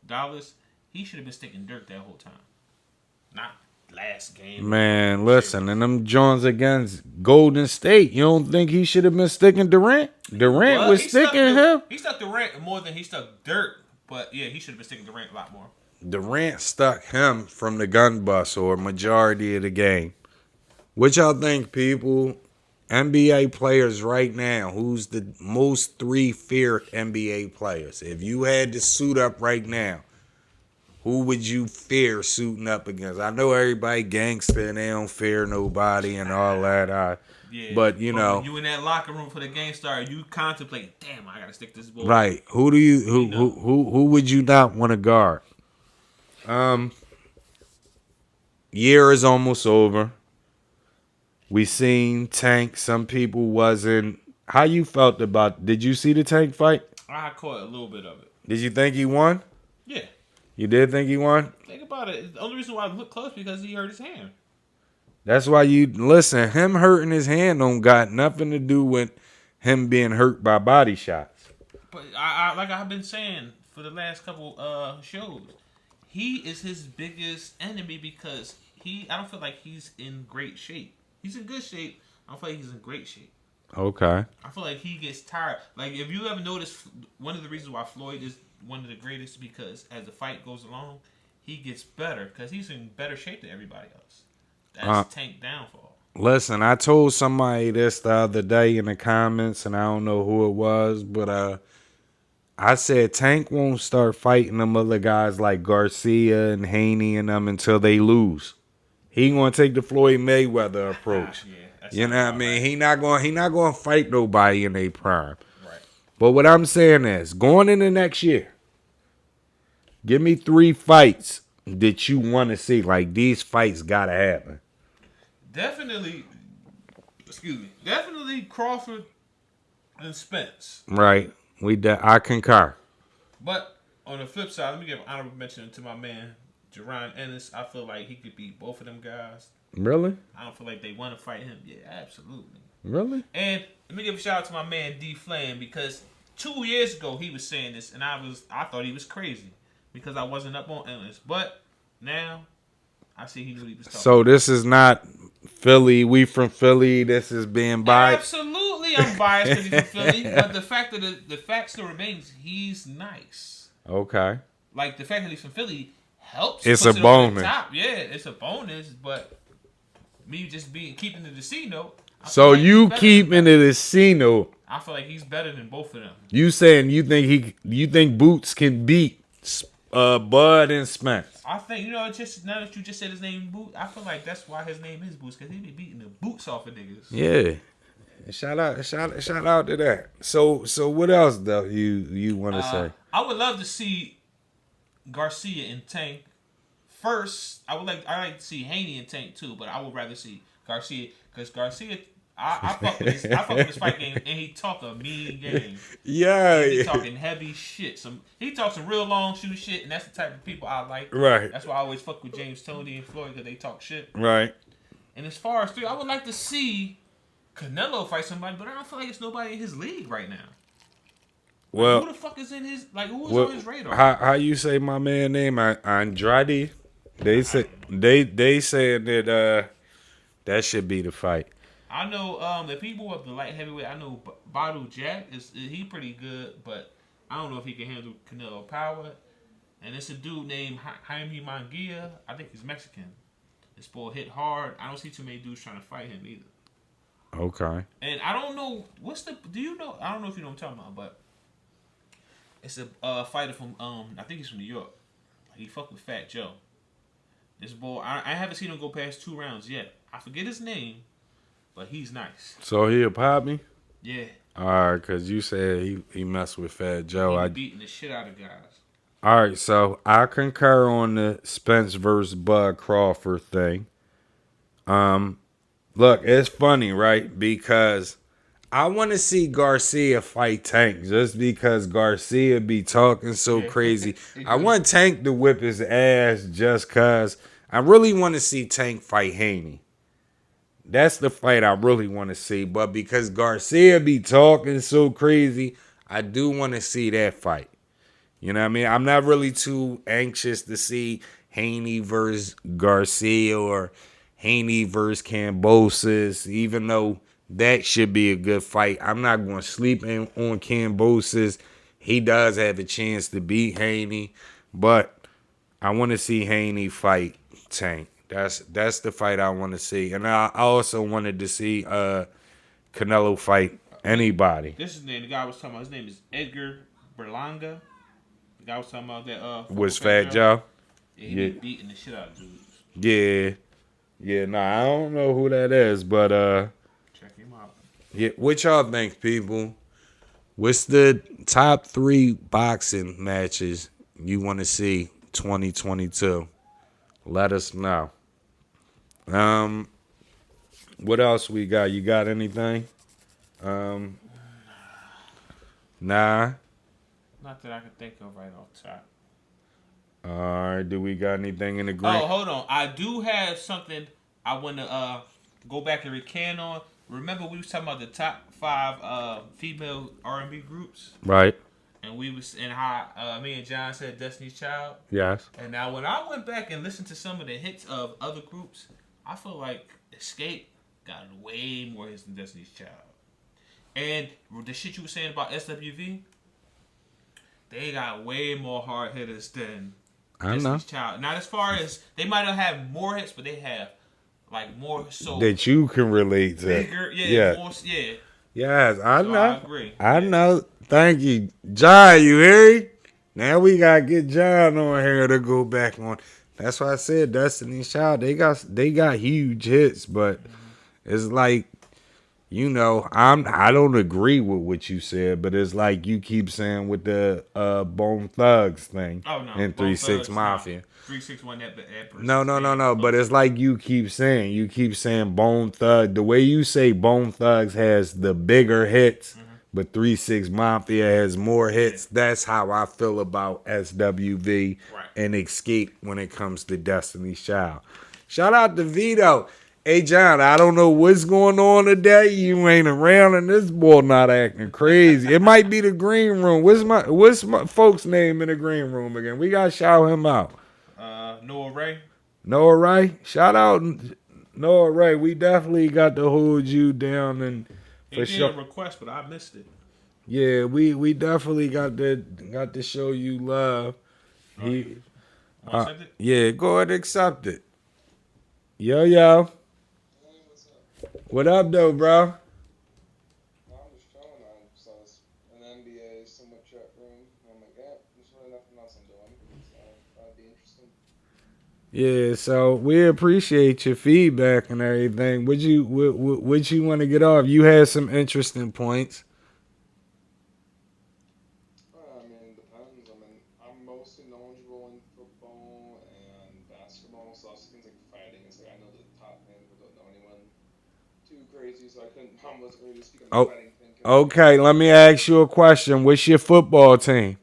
Dallas, he should have been sticking dirt that whole time. Not last game. Man, listen, and them Jones against Golden State, you don't think he should have been sticking Durant? Durant Well, was sticking him. He stuck Durant more than he stuck Dirt, but yeah, he should have been sticking Durant a lot more. Durant stuck him from the gun bus or majority of the game. What y'all think, people? NBA players right now, who's the most 3 feared NBA players? If you had to suit up right now, who would you fear suiting up against? I know everybody gangster and they don't fear nobody and all that. Yeah, but you know, when you in that locker room for the game start, you contemplate, damn, I gotta stick this ball. right? Who would you not want to guard? Year is almost over. We seen Tank. Some people wasn't. How you felt about? Did you see the Tank fight? I caught a little bit of it. Did you think he won? Yeah. You did think he won? Think about it. The only reason why I looked close because he hurt his hand. That's why you listen. Him hurting his hand don't got nothing to do with him being hurt by body shots. But I like I've been saying for the last couple shows, he is his biggest enemy because I don't feel like he's in great shape. He's in good shape. I don't feel like he's in great shape. Okay. I feel like he gets tired. Like if you ever noticed, one of the reasons why Floyd is one of the greatest because as the fight goes along, he gets better because he's in better shape than everybody else. That's Tank downfall. Listen, I told somebody this the other day in the comments, and I don't know who it was, but I said Tank won't start fighting them other guys like Garcia and Haney and them until they lose. He gonna take the Floyd Mayweather approach. You know what I mean? Right. He not gonna fight nobody in their prime. Right. But what I'm saying is, going into next year, give me 3 fights that you want to see. Like, these fights gotta happen. Definitely. Excuse me. Definitely Crawford and Spence. Right. I concur. But on the flip side, let me give an honorable mention to my man Jerron Ennis. I feel like he could beat both of them guys. Really? I don't feel like they want to fight him. Yeah, absolutely. Really? And let me give a shout out to my man D Flame because 2 years ago he was saying this and I thought he was crazy because I wasn't up on Ennis. But now I see he knew what he was talking So about. this is not Philly. We from Philly. This is being biased. Absolutely, I'm biased because he's from Philly. But the fact still remains, he's nice. Okay. Like the fact that he's from Philly helps. It's puts a it over the bonus. top. Yeah, it's a bonus. But me just keeping the C note. So you keeping it a C note. I feel like he's better than both of them. You saying you think Boots can beat Bud and Spence? I think just now that you just said his name Boot, I feel like that's why his name is Boots because he be beating the boots off of niggas. Yeah. Shout out to that. So what else though you want to say? I would love to see Garcia and Tank first. I like to see Haney and Tank too, but I would rather see Garcia because Garcia. I fuck with his fight game, and he talk a mean game. Yeah, he talking heavy shit. He talks some real long shoe shit, and that's the type of people I like. Right. That's why I always fuck with James Toney and Floyd because they talk shit. Right. And as far as 3, I would like to see Canelo fight somebody, but I don't feel like it's nobody in his league right now. Well, who the fuck is in his on his radar? How you say my man name? Andrade. They say that should be the fight. I know the people of the light heavyweight. I know Badu Jack he pretty good, but I don't know if he can handle Canelo power. And it's a dude named Jaime Munguia. I think he's Mexican. This boy hit hard. I don't see too many dudes trying to fight him either. Okay. And I don't know do you know? I don't know if you know what I'm talking about, but it's a fighter from I think he's from New York. He fucked with Fat Joe. This boy, I haven't seen him go past 2 rounds yet. I forget his name, but he's nice. So he'll pop me? Yeah. All right, because you said he messed with Fat Joe. He beating the shit out of guys. All right, so I concur on the Spence versus Bud Crawford thing. Look, it's funny, right? Because I want to see Garcia fight Tank just because Garcia be talking so crazy. I want Tank to whip his ass just because I really want to see Tank fight Haney. That's the fight I really want to see. But because Garcia be talking so crazy, I do want to see that fight. You know what I mean? I'm not really too anxious to see Haney versus Garcia or Haney versus Kambosos, even though that should be a good fight. I'm not going to sleep on Kambosos. He does have a chance to beat Haney, but I want to see Haney fight Tank. That's the fight I want to see. And I also wanted to see Canelo fight anybody. This is the name the guy was talking about. His name is Edgar Berlanga. The guy was talking about that. Was Fat Joe? Yeah, he be beating the shit out of dudes. Yeah. Yeah, I don't know who that is, but check him out. Yeah, what y'all think, people? What's the top 3 boxing matches you want to see 2022? Let us know. What else we got? You got anything? Nah. Not that I can think of right off top. All right. Do we got anything in the green? Oh, hold on. I do have something I want to go back and recant on. Remember we was talking about the top 5 female R&B groups, right? And we was and how me and John said Destiny's Child. Yes. And now when I went back and listened to some of the hits of other groups, I feel like Escape got way more hits than Destiny's Child. And the shit you were saying about SWV, they got way more hard hitters than I know. Destiny's Child. Not as far as they might not have more hits, but they have like more That you can relate to. bigger, Yeah. more, yeah. Yes, I So know. I agree. I know. Thank you. John, you hear me? Now we gotta get John on here to go back on. That's why I said Destiny's Child. They got huge hits, but it's like, I don't agree with what you said, but it's like you keep saying with the Bone Thugs thing Oh no, and Bone 3-6 Thugs, Mafia. 3-6-1 that person. No. But it's like you keep saying Bone Thug. The way you say Bone Thugs has the bigger hits, but 3-6 Mafia has more hits. Yeah. That's how I feel about SWV Right. and Escape when it comes to Destiny's Child. Shout out to Vito. Hey John, I don't know what's going on today. You ain't around, and this boy not acting crazy. It might be the green room. What's my folks' name in the green room again? We gotta shout him out. Noah Ray. Noah Ray, shout out Noah Ray. We definitely got to hold you down and He for did sure. a request, but I missed it. Yeah, we definitely got to show you love. He, Want to send it? yeah, go ahead and accept it. Yo, Hey, what's up? what up though, bro? I'm just chilling. I saw this, an NBA summer chat room. I'm like, yeah, there's really nothing else I'm doing. So that'd be interesting. Yeah, so we appreciate your feedback and everything. What you want to get off? You had some interesting points. I mean, it depends. I mean, I'm mostly knowledgeable in football and basketball, so things like fighting. It's like I know the top names, but don't know anyone too crazy, so I wasn't really speaking on Oh, the fighting thing. okay, let me ask you a question. What's your football team?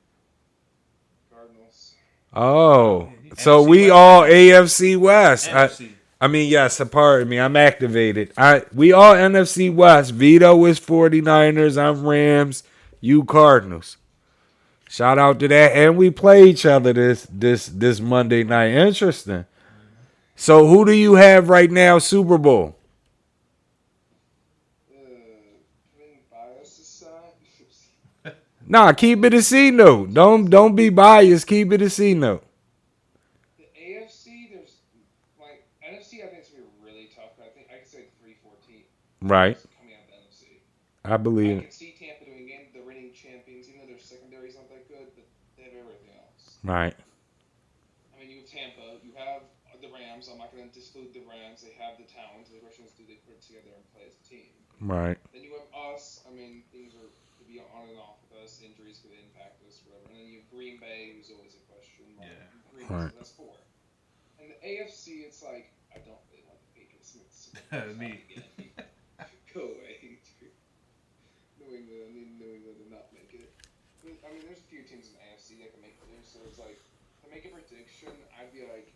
Cardinals. Oh, NFC so we West. all AFC West. NFC. I mean, yes, pardon me. I'm activated. We all NFC West. Vito is 49ers. I'm Rams. You Cardinals. Shout out to that. And we play each other this Monday night. Interesting. So who do you have right now, Super Bowl? Putting bias aside, Nah, keep it a C note. Don't be biased. Keep it a C note. the AFC, there's like NFC. I think it's gonna be really tough. But I think I could say 3-14 Right. coming out of the NFC. I I believe it. can see Tampa doing again. The reigning champions, even though their secondary's not that good, but they have everything else. Right. I mean, you have Tampa, you have the Rams. I'm not going to disclude the Rams. They have the talent. The question is, do they put it together and play as a team? Right. Then you have us. I mean, things are to be on and off with us. Injuries could impact us, whatever. And then you have Green Bay, who's always a question mark. Yeah. Green Bay, Right. so that's 4. And the AFC, it's like I don't really want the Patriots. Me. Go away. New England did not make it. I mean, there's a few teams in the AFC that can make it. So it's like to make a prediction, I'd be like.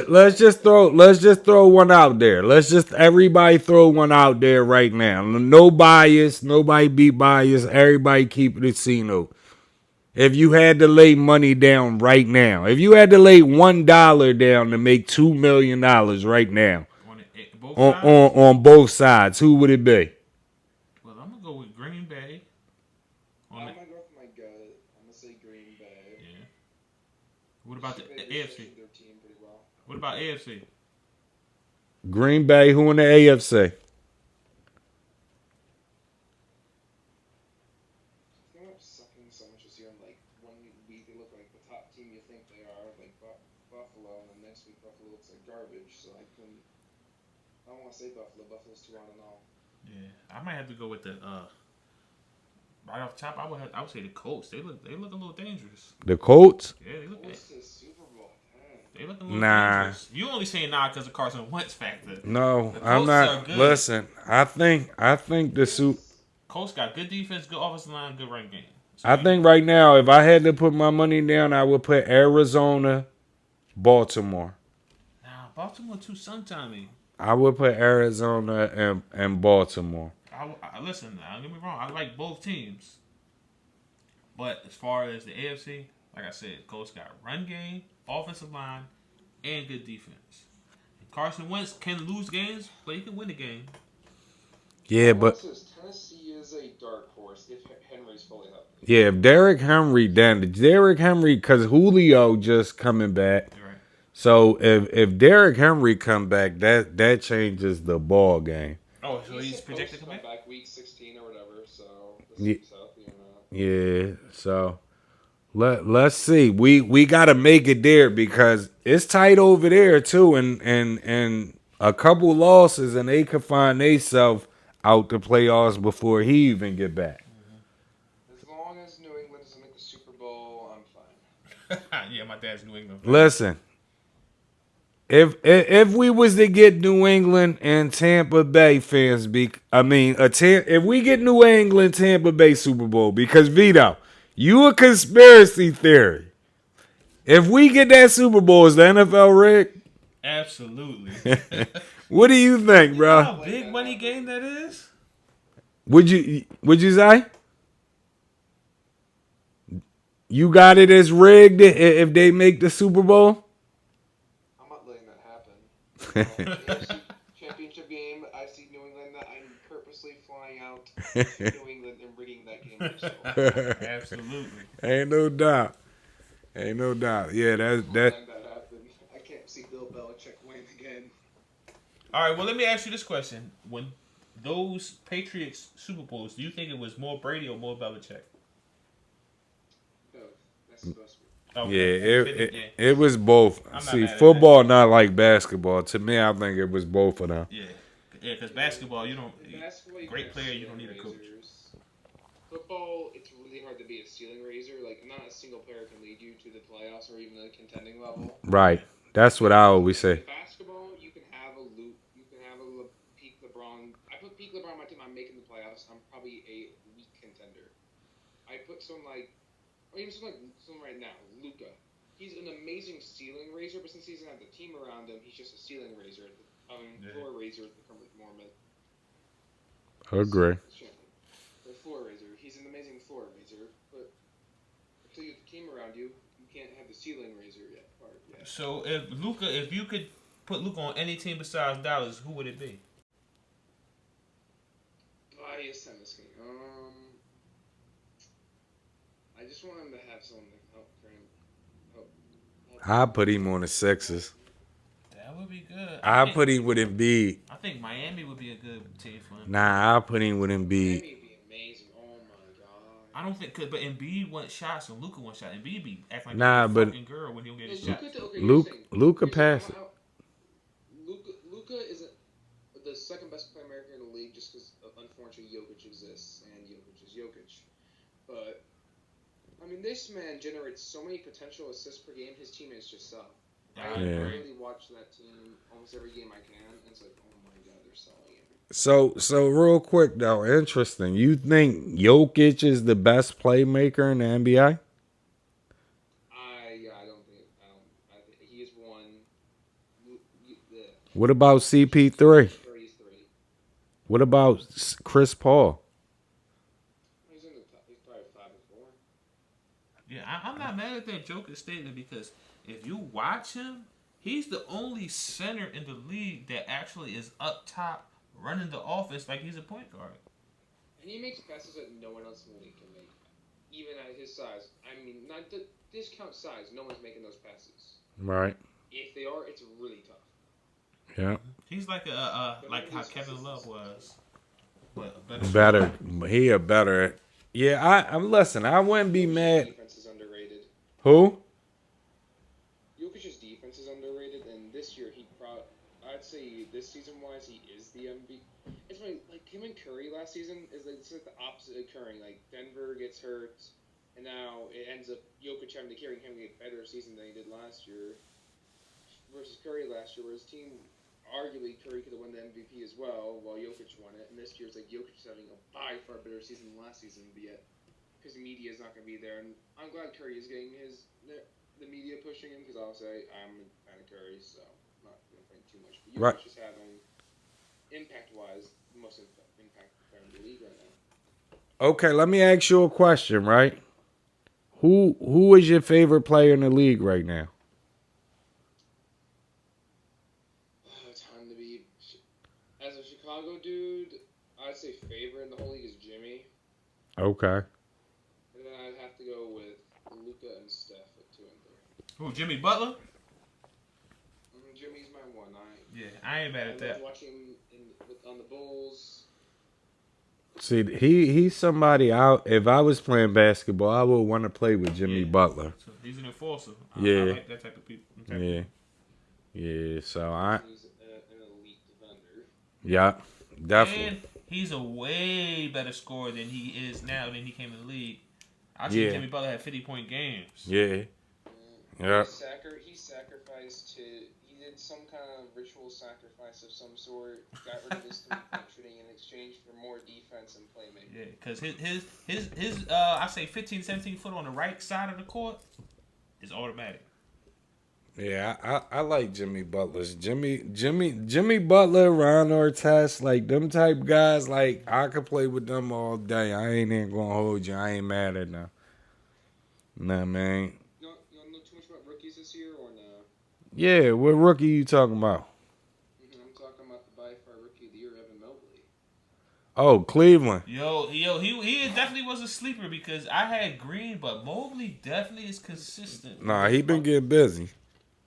Let's just throw one out there. Let's just everybody throw one out there right now. No bias, nobody be biased. Everybody keep it a C note. If you had to lay money down right now, if you had to lay $1 down to make $2 million right now Both sides? on both sides, who would it be? Well, I'm gonna go with Green Bay. I'm gonna go with my gut. I'm gonna say Green Bay. Yeah. What about the They AFC? structured their team pretty well. What about AFC? Green Bay. Who in the AFC? They end up sucking so much this year. And like 1 week they look like the top team you think they are, like Buffalo, and then next week Buffalo looks like garbage. So I don't want to say Buffalo. Buffalo's 2-0. Yeah, I might have to go with the right off the top. I would say the Colts. They look a little dangerous. The Colts. Yeah, they look. What's the Super Bowl? Dang. They look a little Nah. dangerous. You only saying nah because of Carson Wentz factor. No, The I'm Colts not. are good. Listen, I think the suit. Colts got good defense, good offensive line, good run game. So I think right now, if I had to put my money down, I would put Arizona, Baltimore. Nah, Baltimore too sometimey. I would put Arizona and Baltimore. Listen, don't get me wrong. I like both teams. But as far as the AFC, like I said, Colts got run game, offensive line, and good defense. And Carson Wentz can lose games, but he can win the game. Yeah, but Tennessee is a dark horse if Henry's fully healthy. Yeah, if Derrick Henry, because Julio just coming back. Right. So if Derrick Henry come back, that changes the ball game. Oh, so he's supposed projected to to come come back? back week 16 or whatever. So let's see Ye- if he's healthy or not. Yeah, so let's see. We got to make it there because it's tight over there too, and a couple losses and they could find themselves out the playoffs before he even get back. As long as New England doesn't make the Super Bowl, I'm fine. Yeah, my dad's New England fan. Listen, if we was to get New England and Tampa Bay fans, if we get New England Tampa Bay Super Bowl, because Vito, you a conspiracy theory. If we get that Super Bowl, is the NFL rigged? Absolutely. What do you think, You know bro? how big money game that is? Would you say? You got it as rigged if they make the Super Bowl? I'm not letting that happen. AFC Championship game, I see New England. I'm purposely flying out to New England and rigging that game myself. Absolutely. Ain't no doubt. Yeah, I'm that. letting that happen. I can't see Bill Belichick win again. All right, well, let me ask you this question. When those Patriots Super Bowls, do you think it was more Brady or more Belichick? No, that's supposed to be. Okay. It was both. I'm not See, mad at football not like basketball. To me, I think it was both of them. Yeah, because basketball, you don't. Basketball, you Great can player, have you don't need a coach. razors. Football, it's really hard to be a ceiling raiser. Like, not a single player can lead you to the playoffs or even the contending level. Right. That's what I always say. Basketball, you can have a Luke, you can have a peak LeBron. I put peak LeBron on my team. I'm making the playoffs. I'm probably a weak contender. I put someone right now, Luka. He's an amazing ceiling raiser, but since he doesn't have the team around him, he's just a ceiling raiser. Floor raiser at the Kermit Mormon. Agree. The floor raiser. He's an amazing floor raiser, but until you have the team around you, you can't have the ceiling raiser yet. So if you could put Luka on any team besides Dallas, who would it be? Bias in this game. I just want him to have someone to help I put him on the Sixers. That would be good. I put him with Embiid. I think Miami would be a good team for him. Nah, I put him with Embiid. Miami would be amazing. Oh my god. I don't think, but Embiid wants shots and Luka wants shots. Embiid be acting like Nah, a but fucking girl when he don't get his shots. Luka pass it. Luka is the second best playmaker in the league just because, unfortunately, Jokic exists and Jokic is Jokic. But I mean, this man generates so many potential assists per game. His teammates just suck. I really watch that team almost every game I can, and it's like, oh my god, they're selling it. So real quick though, interesting. You think Jokic is the best playmaker in the NBA? I think he is one. What about CP3? What about Chris Paul? He's probably 5 or 4. Yeah, I'm not mad at that Joker statement because if you watch him, he's the only center in the league that actually is up top running the offense like he's a point guard. And he makes passes that no one else in the league can make, even at his size. I mean, not to discount size, no one's making those passes. Right. If they are, it's really tough. Yeah. He's like like how Kevin Love was, but better. He a better. Yeah, I'm listen. I wouldn't be mad. Defense is underrated. Who? Jokic's defense is underrated, and this year I'd say this season wise he is the MVP. It's funny, like him and Curry last season is like, it's like the opposite occurring. Like Denver gets hurt, and now it ends up Jokic having to carry him a better season than he did last year versus Curry last year, where his team. Arguably, Curry could have won the MVP as well, while Jokic won it. And this year's like Jokic's having a by far better season than last season, but yet because the media is not going to be there. And I'm glad Curry is getting the media pushing him because obviously I'm a fan of Curry, so I'm not going to complain too much. But Jokic is having impact-wise the most impact player in the league right now. Okay, let me ask you a question. Right? Who is your favorite player in the league right now? As a Chicago dude, I'd say favorite in the whole league is Jimmy. Okay. And then I'd have to go with Luka and Steph at 2 and 3. Who, Jimmy Butler? Jimmy's my one. Yeah, I ain't mad I at love that. watching him on the Bulls. See, he's somebody out. If I was playing basketball, I would want to play with Jimmy Yeah. Butler. So he's an enforcer. I Yeah. like that type of people. Yeah. Yeah. So He's an elite defender. yeah, definitely. And he's a way better scorer than he is now than he came in the league. I see Yeah. Jimmy Butler had 50-point games. Yeah. Yeah. He sacrificed he did some kind of ritual sacrifice of some sort, got rid of his 3-point shooting in exchange for more defense and playmaking. Yeah, because his I say 15, 17 foot on the right side of the court is automatic. Yeah, I like Jimmy Butler's Jimmy Butler, Ron Artest, like them type guys. Like I could play with them all day. I ain't even gonna hold you. I ain't mad at them. Nah, man. You don't know too much about rookies this year, or no? Yeah, what rookie you talking about? I'm talking about the by far rookie of the year, Evan Mobley. Oh, Cleveland. He definitely was a sleeper because I had Green, but Mobley definitely is consistent. Nah, he been getting busy.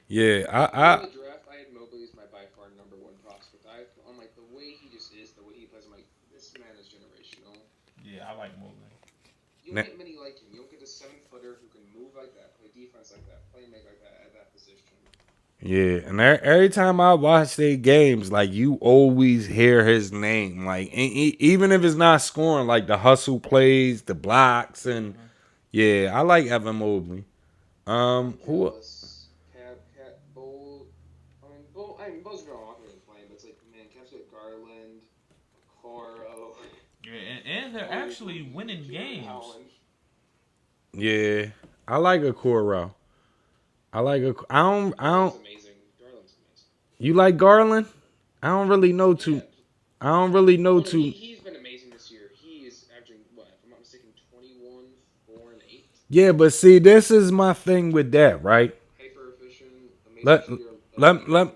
Yeah, In the draft, I had Mobley as my by far number one prospect. I'm like, the way he just is, the way he plays, I'm like, this man is generational. Yeah, I like Mobley. You don't get many like him. You don't get a 7-footer who can move like that, play defense like that, play make like that at that position. Yeah, and every time I watch their games, like you always hear his name, like even if it's not scoring, like the hustle plays, the blocks, and yeah, I like Evan Mobley. Who? Bull. Bull's been on offense playing, but it's like, man, Cavs got Garland, Coro. Yeah, and they're actually winning games. Yeah, I like a Coro. I don't. Amazing. Garland's amazing. You like Garland? I don't really know too. Yeah. I don't really know too. He's been amazing this year. He is averaging, what, if I'm not mistaken, 21, 4, and 8. Yeah, but see, this is my thing with that, right? Hyper efficient, amazing shooter.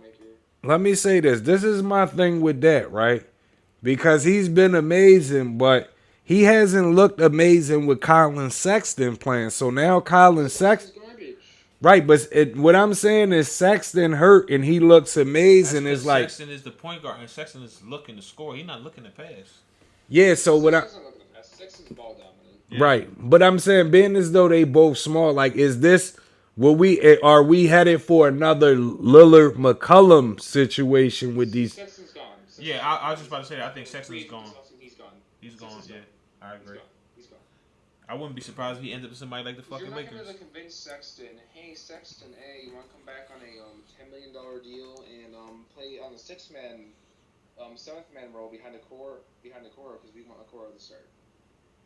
Let me say this. This is my thing with that, right? Because he's been amazing, but he hasn't looked amazing with Colin Sexton playing. So now Colin Sexton, right? But what I'm saying is Sexton hurt and he looks amazing. It's like Sexton is the point guard and Sexton is looking to score. He's not looking to pass. Yeah. So what I Sexton's ball dominant. Right, but I'm saying being as though they both small, like is this? Are we headed for another Lillard McCollum situation with these? Sexton's gone. Yeah, I was just about to say that. I think Sexton's gone. He's gone. He's gone. Yeah, I agree. He's gone. I wouldn't be surprised if he ends up with somebody like the fucking You're not Lakers. gonna convince Sexton, hey Sexton, hey, you want to come back on a $10 million deal and play on the 6-man, 7th-man role behind the core because we want a core to start.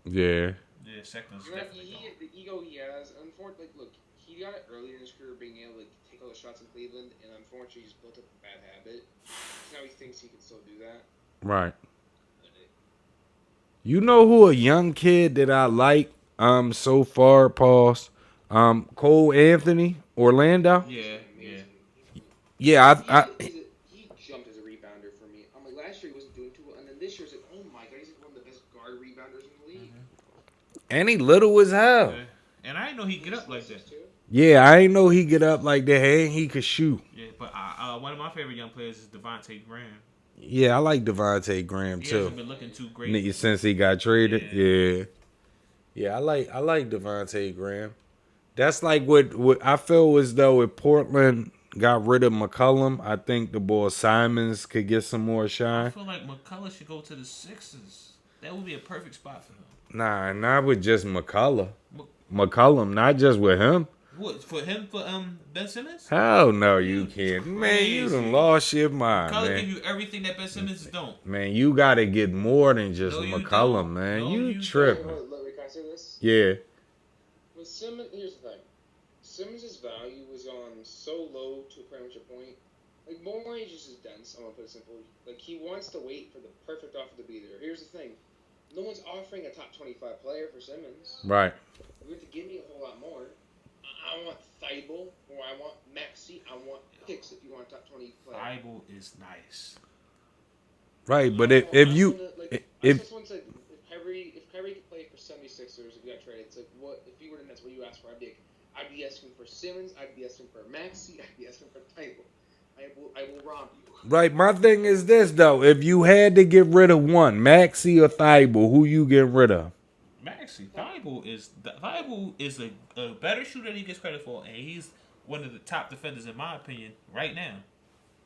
Yeah. Yeah, Sexton's You're definitely gone. the ego he has. Unfortunately, look, he got it earlier in his career, being able to take all the shots in Cleveland, and unfortunately, he's built up a bad habit. Now he thinks he can still do that. Right. You know who a young kid that I like so far, Pauls? Cole Anthony, Orlando. Yeah. Yeah, he jumped as a rebounder for me. I'm like, last year he wasn't doing too well, and then this year it's like, oh my god, he's like one of the best guard rebounders in the league. and he little as hell. Yeah. And I didn't know he'd get up like that. Yeah, I ain't know he get up like that, and he could shoot. Yeah, but one of my favorite young players is Devonte Graham. Yeah, I like Devonte Graham He too. hasn't been looking too great Since he got traded. Yeah, I like Devonte Graham. That's like what I feel as though if Portland got rid of McCollum, I think the boy Simons could get some more I shine. feel like McCullough should go to the Sixers. That would be a perfect spot for him. Nah, not with just McCollum, not just with him. What, for him, for Ben Simmons? Hell no, you can't. Man, you done lost your mind, McCullough man. give you everything that Ben Simmons don't. Man, you got to get more than just No, you McCollum, don't. man. No, you you tripping. Can I say this? Yeah. With Simmons, here's the thing. Simmons' value was on so low to pretty much a point. Like, Moore is just dense, I'm going to put it simply. Like, he wants to wait for the perfect offer to be there. Here's the thing. No one's offering a top 25 player for Simmons. Right. You have to give me a whole lot more. I want Thibault, or I want Maxey, I want picks if you want a top 20 player. Thibault is nice. Right, but if Kyrie could play for 76ers, if you got traded, it's like, what if you were the Nets? What do you ask for? I'd be asking for Simmons. I'd be asking for Maxey. I'd be asking for Tybalt. I will rob you. Right. My thing is this though: if you had to get rid of one, Maxey or Thibault, who you get rid of? Maxey. Thibault is a better shooter than he gets credit for, and he's one of the top defenders in my opinion right now.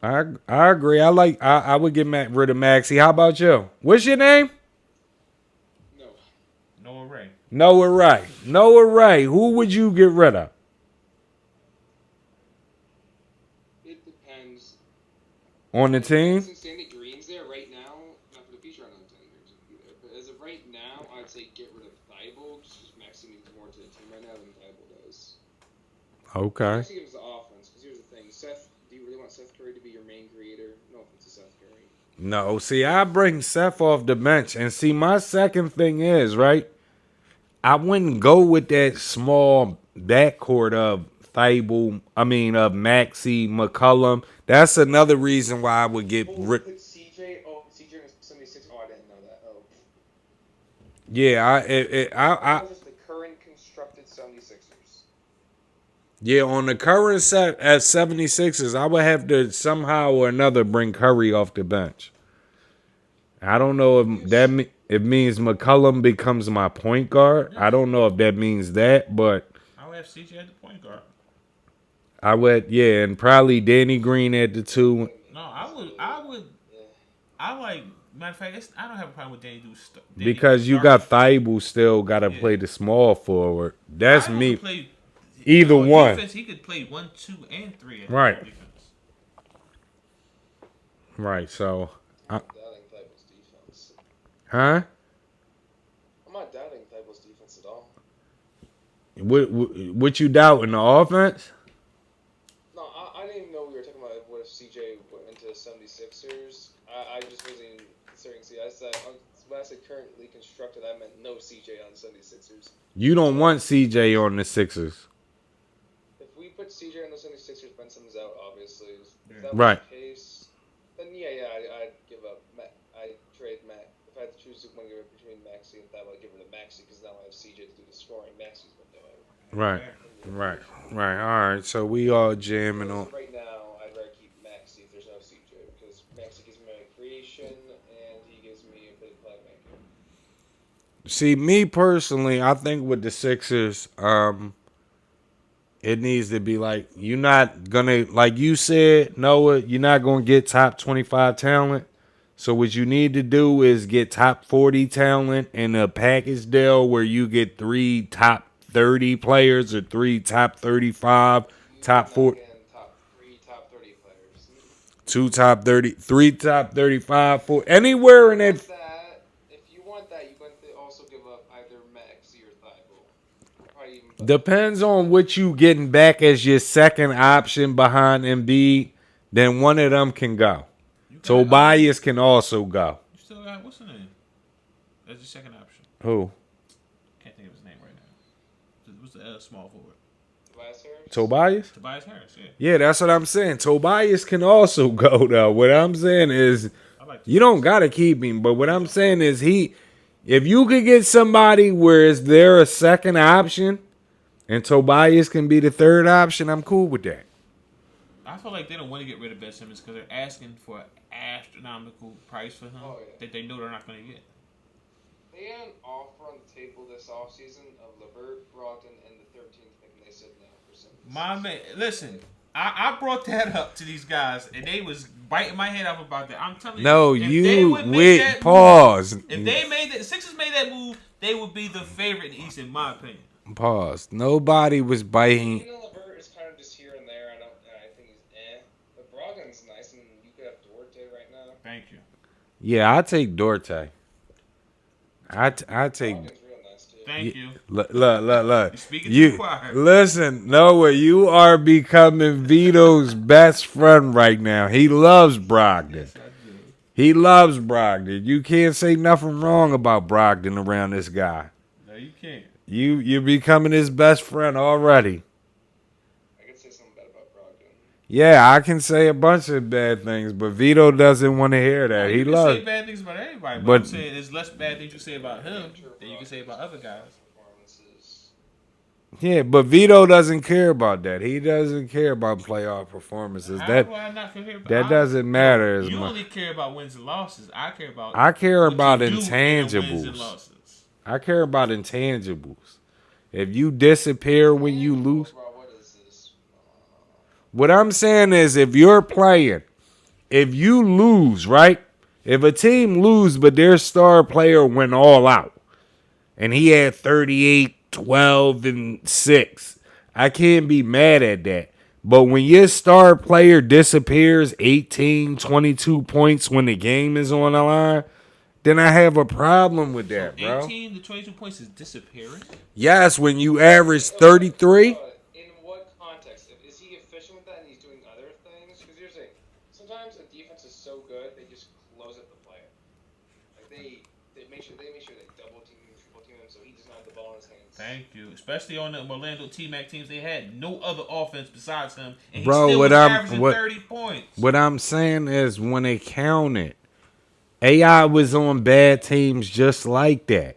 I agree. I would get rid of Maxey. How about you? What's your name? No. Noah Ray. Noah Ray. Noah Ray. Who would you get rid of? It depends. On the team? Since Danny Green's there right now, not for the future, I know Danny Green's going to be there. But as of right now, I'd say get rid of Thibault, just because Maxey means more to the team right now than Thibault does. Okay. Maxey gives the offense, because here's the thing. Do you really want Seth Curry to be your main creator? No offense to Seth Curry. No, see, I bring Seth off the bench. And see, my second thing is, right, I wouldn't go with that small backcourt of of Maxey, McCollum. That's another reason why I would get rid. Put CJ. Oh, CJ was 76. Oh, I didn't know that. Oh. Yeah, That was just the current constructed 76ers. yeah, on the current set at 76ers, I would have to somehow or another bring Curry off the bench. I don't know if it means McCollum becomes my point guard. I don't know if that means that, but I would have CJ at the point guard. I would, yeah, and probably Danny Green at the 2. No, I would. I like. Matter of fact, I don't have a problem with Danny Deuce. Because you got Thibault still got to play the small forward. That's me. Either one. Defense, he could play 1, 2, and 3. Right. Defense. Right. So. I'm not doubting Thibault's defense. Huh? I'm not doubting Thibault's defense at all. What you doubt in the offense? No, I didn't even know we were talking about what if CJ went into the 76ers. I just wasn't even considering CJ. When I said currently constructed, I meant no CJ on 76ers. You don't want CJ on the Sixers. If we put CJ on the 76ers, Ben Simmons out, obviously. If that was Right. the case, then I'd give up. I'd trade Matt. If I had to choose one between Maxey and Thibault, I'd give it to Maxey because now I have CJ to do the scoring. Maxey's been doing it. Right. All right. So we all jamming on. Right now, I'd rather keep Maxey if there's no CJ because Maxey gives me creation and he gives me a bit of playmaking. See, me personally, I think with the Sixers, it needs to be like you're not gonna, like you said, Noah, you're not gonna get top 25 talent. So what you need to do is get top 40 talent in a package deal where you get 3 top 30 players or 3 top 35, top 40, Top 3, top 30 players. 2 top 30, 3 top 35, 4, anywhere in it. If you want that, you're going to also give up either Maxey or Thibault. Probably even better. Depends on what you getting back as your second option behind Embiid. Then one of them can go. Tobias can also go. You still got what's the name? That's your second option. Who? Can't think of his name right now. What's the small forward? Tobias? Tobias Harris. Yeah. Yeah, that's what I'm saying. Tobias can also go though. What I'm saying is, you don't gotta keep him. But what I'm saying is, if you could get somebody where is there a second option, and Tobias can be the third option, I'm cool with that. I feel like they don't want to get rid of Ben Simmons because they're asking for an astronomical price for him that they know they're not going to get. They had an offer on the table this offseason of Levert, Brogdon, and the 13th pick, and they said no for Simmons. My man, listen, I brought that up to these guys, and they was biting my head off about that. I'm telling you. No, pause. If they made that, Sixers made that move, they would be the favorite in the East, in my opinion. Pause. Nobody was biting. Levert is kind of just here and there. I think he's But Brogdon's nice, and you could have Duarte right now. Thank you. Yeah, I take Duarte. I take. Brogdon's real nice too. Thank you. Look. You're speaking too quiet. Listen, Noah, you are becoming Vito's best friend right now. He loves Brogdon. Yes, I do. He loves Brogdon. You can't say nothing wrong about Brogdon around this guy. No, you can't. You're becoming his best friend already. I could say something bad about Brogdon. Yeah, I can say a bunch of bad things, but Vito doesn't want to hear No, that. you He can say loves, bad things about everybody, but I'm but saying there's less bad things you say about him than you can say Interrupted about other guys. playoff performances. yeah, but Vito doesn't care about that. He doesn't care about playoff performances. How That do I not care about? that doesn't Yo, matter as you much. only care about wins and losses. I care about I care what you about do in the wins and intangibles. losses. I care about intangibles. If you disappear when you Tangibles, lose, bro. What is this? what I'm saying is if you're playing, if you lose, right? If a team lose but their star player went all out and he had 38, 12, and 6, I can't be mad at that. But when your star player disappears 18, 22 points when the game is on the line, then I have a problem with So that, bro. 18 to 22 points is disappearing. Yes, when you average Okay, 33. but in what context? Is he efficient with that and he's doing other things? Because here's the thing: sometimes a defense is so good they just close up the player. Like they make sure they double team him, triple team him, so he does not have the ball in his hands. Thank you. Especially on the Orlando T-Mac teams, they had no other offense besides him, and he Bro, still what was I'm averaging what 30 points. what I'm saying is when they counted, AI was on bad teams just like that.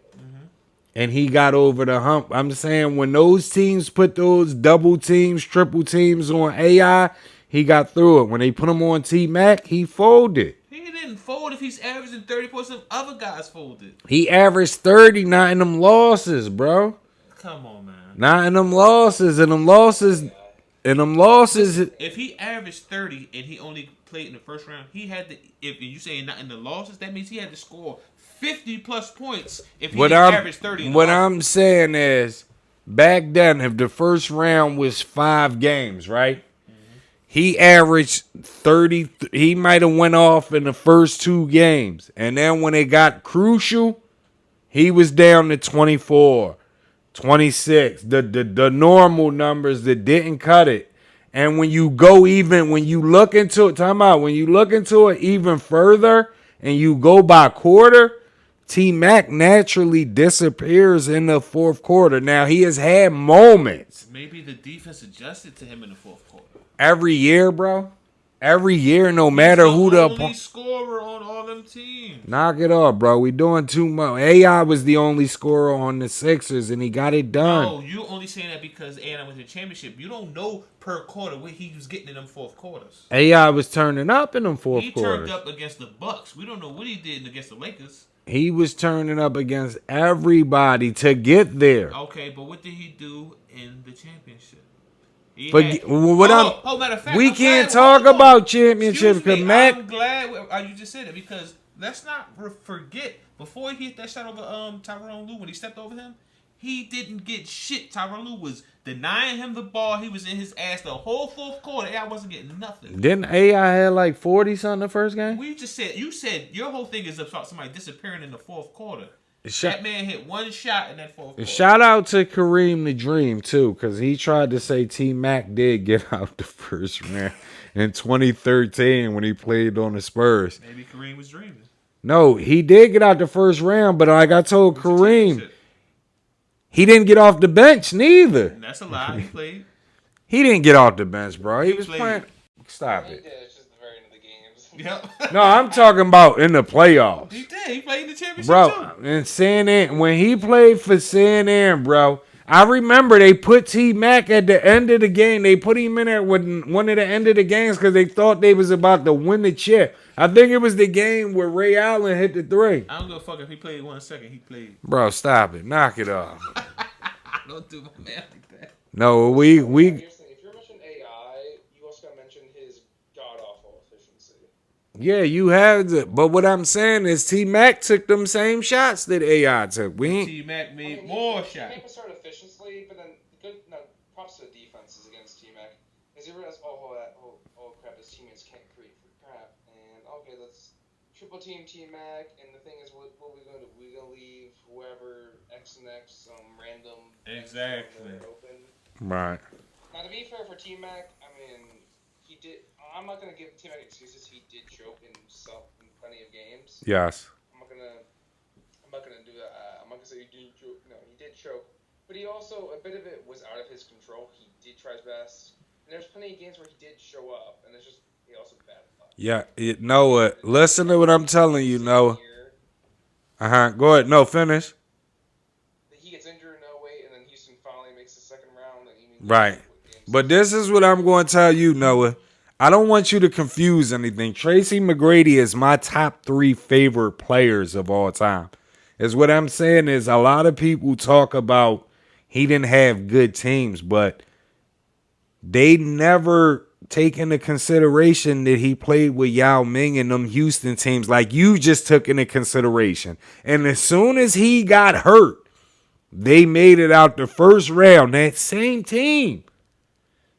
And he got over the hump. I'm saying when those teams put those double teams, triple teams on AI, he got through it. When they put him on T Mac, he folded. He didn't fold if he's averaging 30 points. If other guys folded. He averaged 30, not in them losses, bro. Come on, man. Not in them losses. In them losses, AI. in them losses. Listen, if he averaged 30 and he only played in the first round, he had to. If you say not in the losses, that means he had to score 50 plus points if he What didn't I'm average 30. In the what losses. I'm saying is, back then, if the first round was 5 games, right? He averaged 30. He might have went off in the first 2 games, and then when it got crucial, he was down to 24, 26. The normal numbers that didn't cut it. And when you go even, when you look into it, time out. When you look into it even further, and you go by quarter, T Mac naturally disappears in the fourth quarter. Now he has had moments Maybe the defense adjusted to him in the fourth quarter. every year, bro. Every year, no He's matter the who the only scorer on all them teams. knock it off, bro. We doing too much. AI was the only scorer on the Sixers, and he got it done. No, you only saying that because A&M went to the championship. You don't know per quarter what he was getting in them fourth quarters. AI was turning up in them fourth He quarters. turned up against the Bucks. We don't know what he did against the Lakers. He was turning up against everybody to get there. Okay, but what did he do in the championship? He But had- matter of fact, we I'm can't glad- talk hold on. about championships Excuse because me, Mac. I'm glad you just said it because let's not forget before he hit that shot over Tyronn Lue when he stepped over him, he didn't get shit. Tyronn Lue was denying him the ball. He was in his ass the whole fourth quarter. AI wasn't getting nothing. Didn't AI had like 40 something the first game? We just said you said your whole thing is about somebody disappearing in the fourth quarter. Sh- That man hit one shot in that fourth quarter. Shout out to Kareem the Dream too, because he tried to say T Mac did get out the first round in 2013 when he played on the Spurs. Maybe Kareem was dreaming. No, he did get out the first round, but like I told Kareem, he didn't get off the bench neither. That's a lie. He played. He didn't get off the bench, bro. He was played. playing. Stop He it. did. It's just the very end of the games. Yep. No, I'm talking about in the playoffs. He did. He played in the championship Bro, too. and San An, when he played for San An, bro, I remember they put T Mac at the end of the game. They put him in there with one of the end of the games because they thought they was about to win the chip. I think it was the game where Ray Allen hit the 3. I don't give a fuck if he played 1 second. He played. Bro, stop it. Knock it off. I don't do my man like that. No, we Here's the thing, if you're mentioning AI, you also gotta mention his god awful efficiency. yeah, you have to. But what I'm saying is T Mac took them same shots that AI took. We ain't. T-Mac made more He shots. came to start efficiently, but then props to the defenses against T-Mac. Because he realized, oh crap, his teammates can't create for crap. And okay, let's triple team T-Mac. And the thing is, what we gonna do? We gonna leave whoever X and X, some random Exactly. open. Right. Now to be fair for T-Mac, I mean, he did. I'm not gonna give T-Mac excuses. He did choke in plenty of games. Yes. I'm not gonna do that. I'm not gonna say he didn't choke. No, he did choke, but he also a bit of it was out of his control. He did try his best. And there's plenty of games where he did show up, and it's just he also bad luck. Yeah, Noah. Listen to what I'm telling you, Noah. Year, Go ahead. No, finish. he gets injured in 08, and then Houston finally makes the second round, and even Right. game But 6. this is what I'm going to tell you, Noah. I don't want you to confuse anything. Tracy McGrady is my top 3 favorite players of all time. Is what I'm saying is a lot of people talk about he didn't have good teams, but they never take into consideration that he played with Yao Ming and them Houston teams like you just took into consideration. And as soon as he got hurt, they made it out the first round. That same team.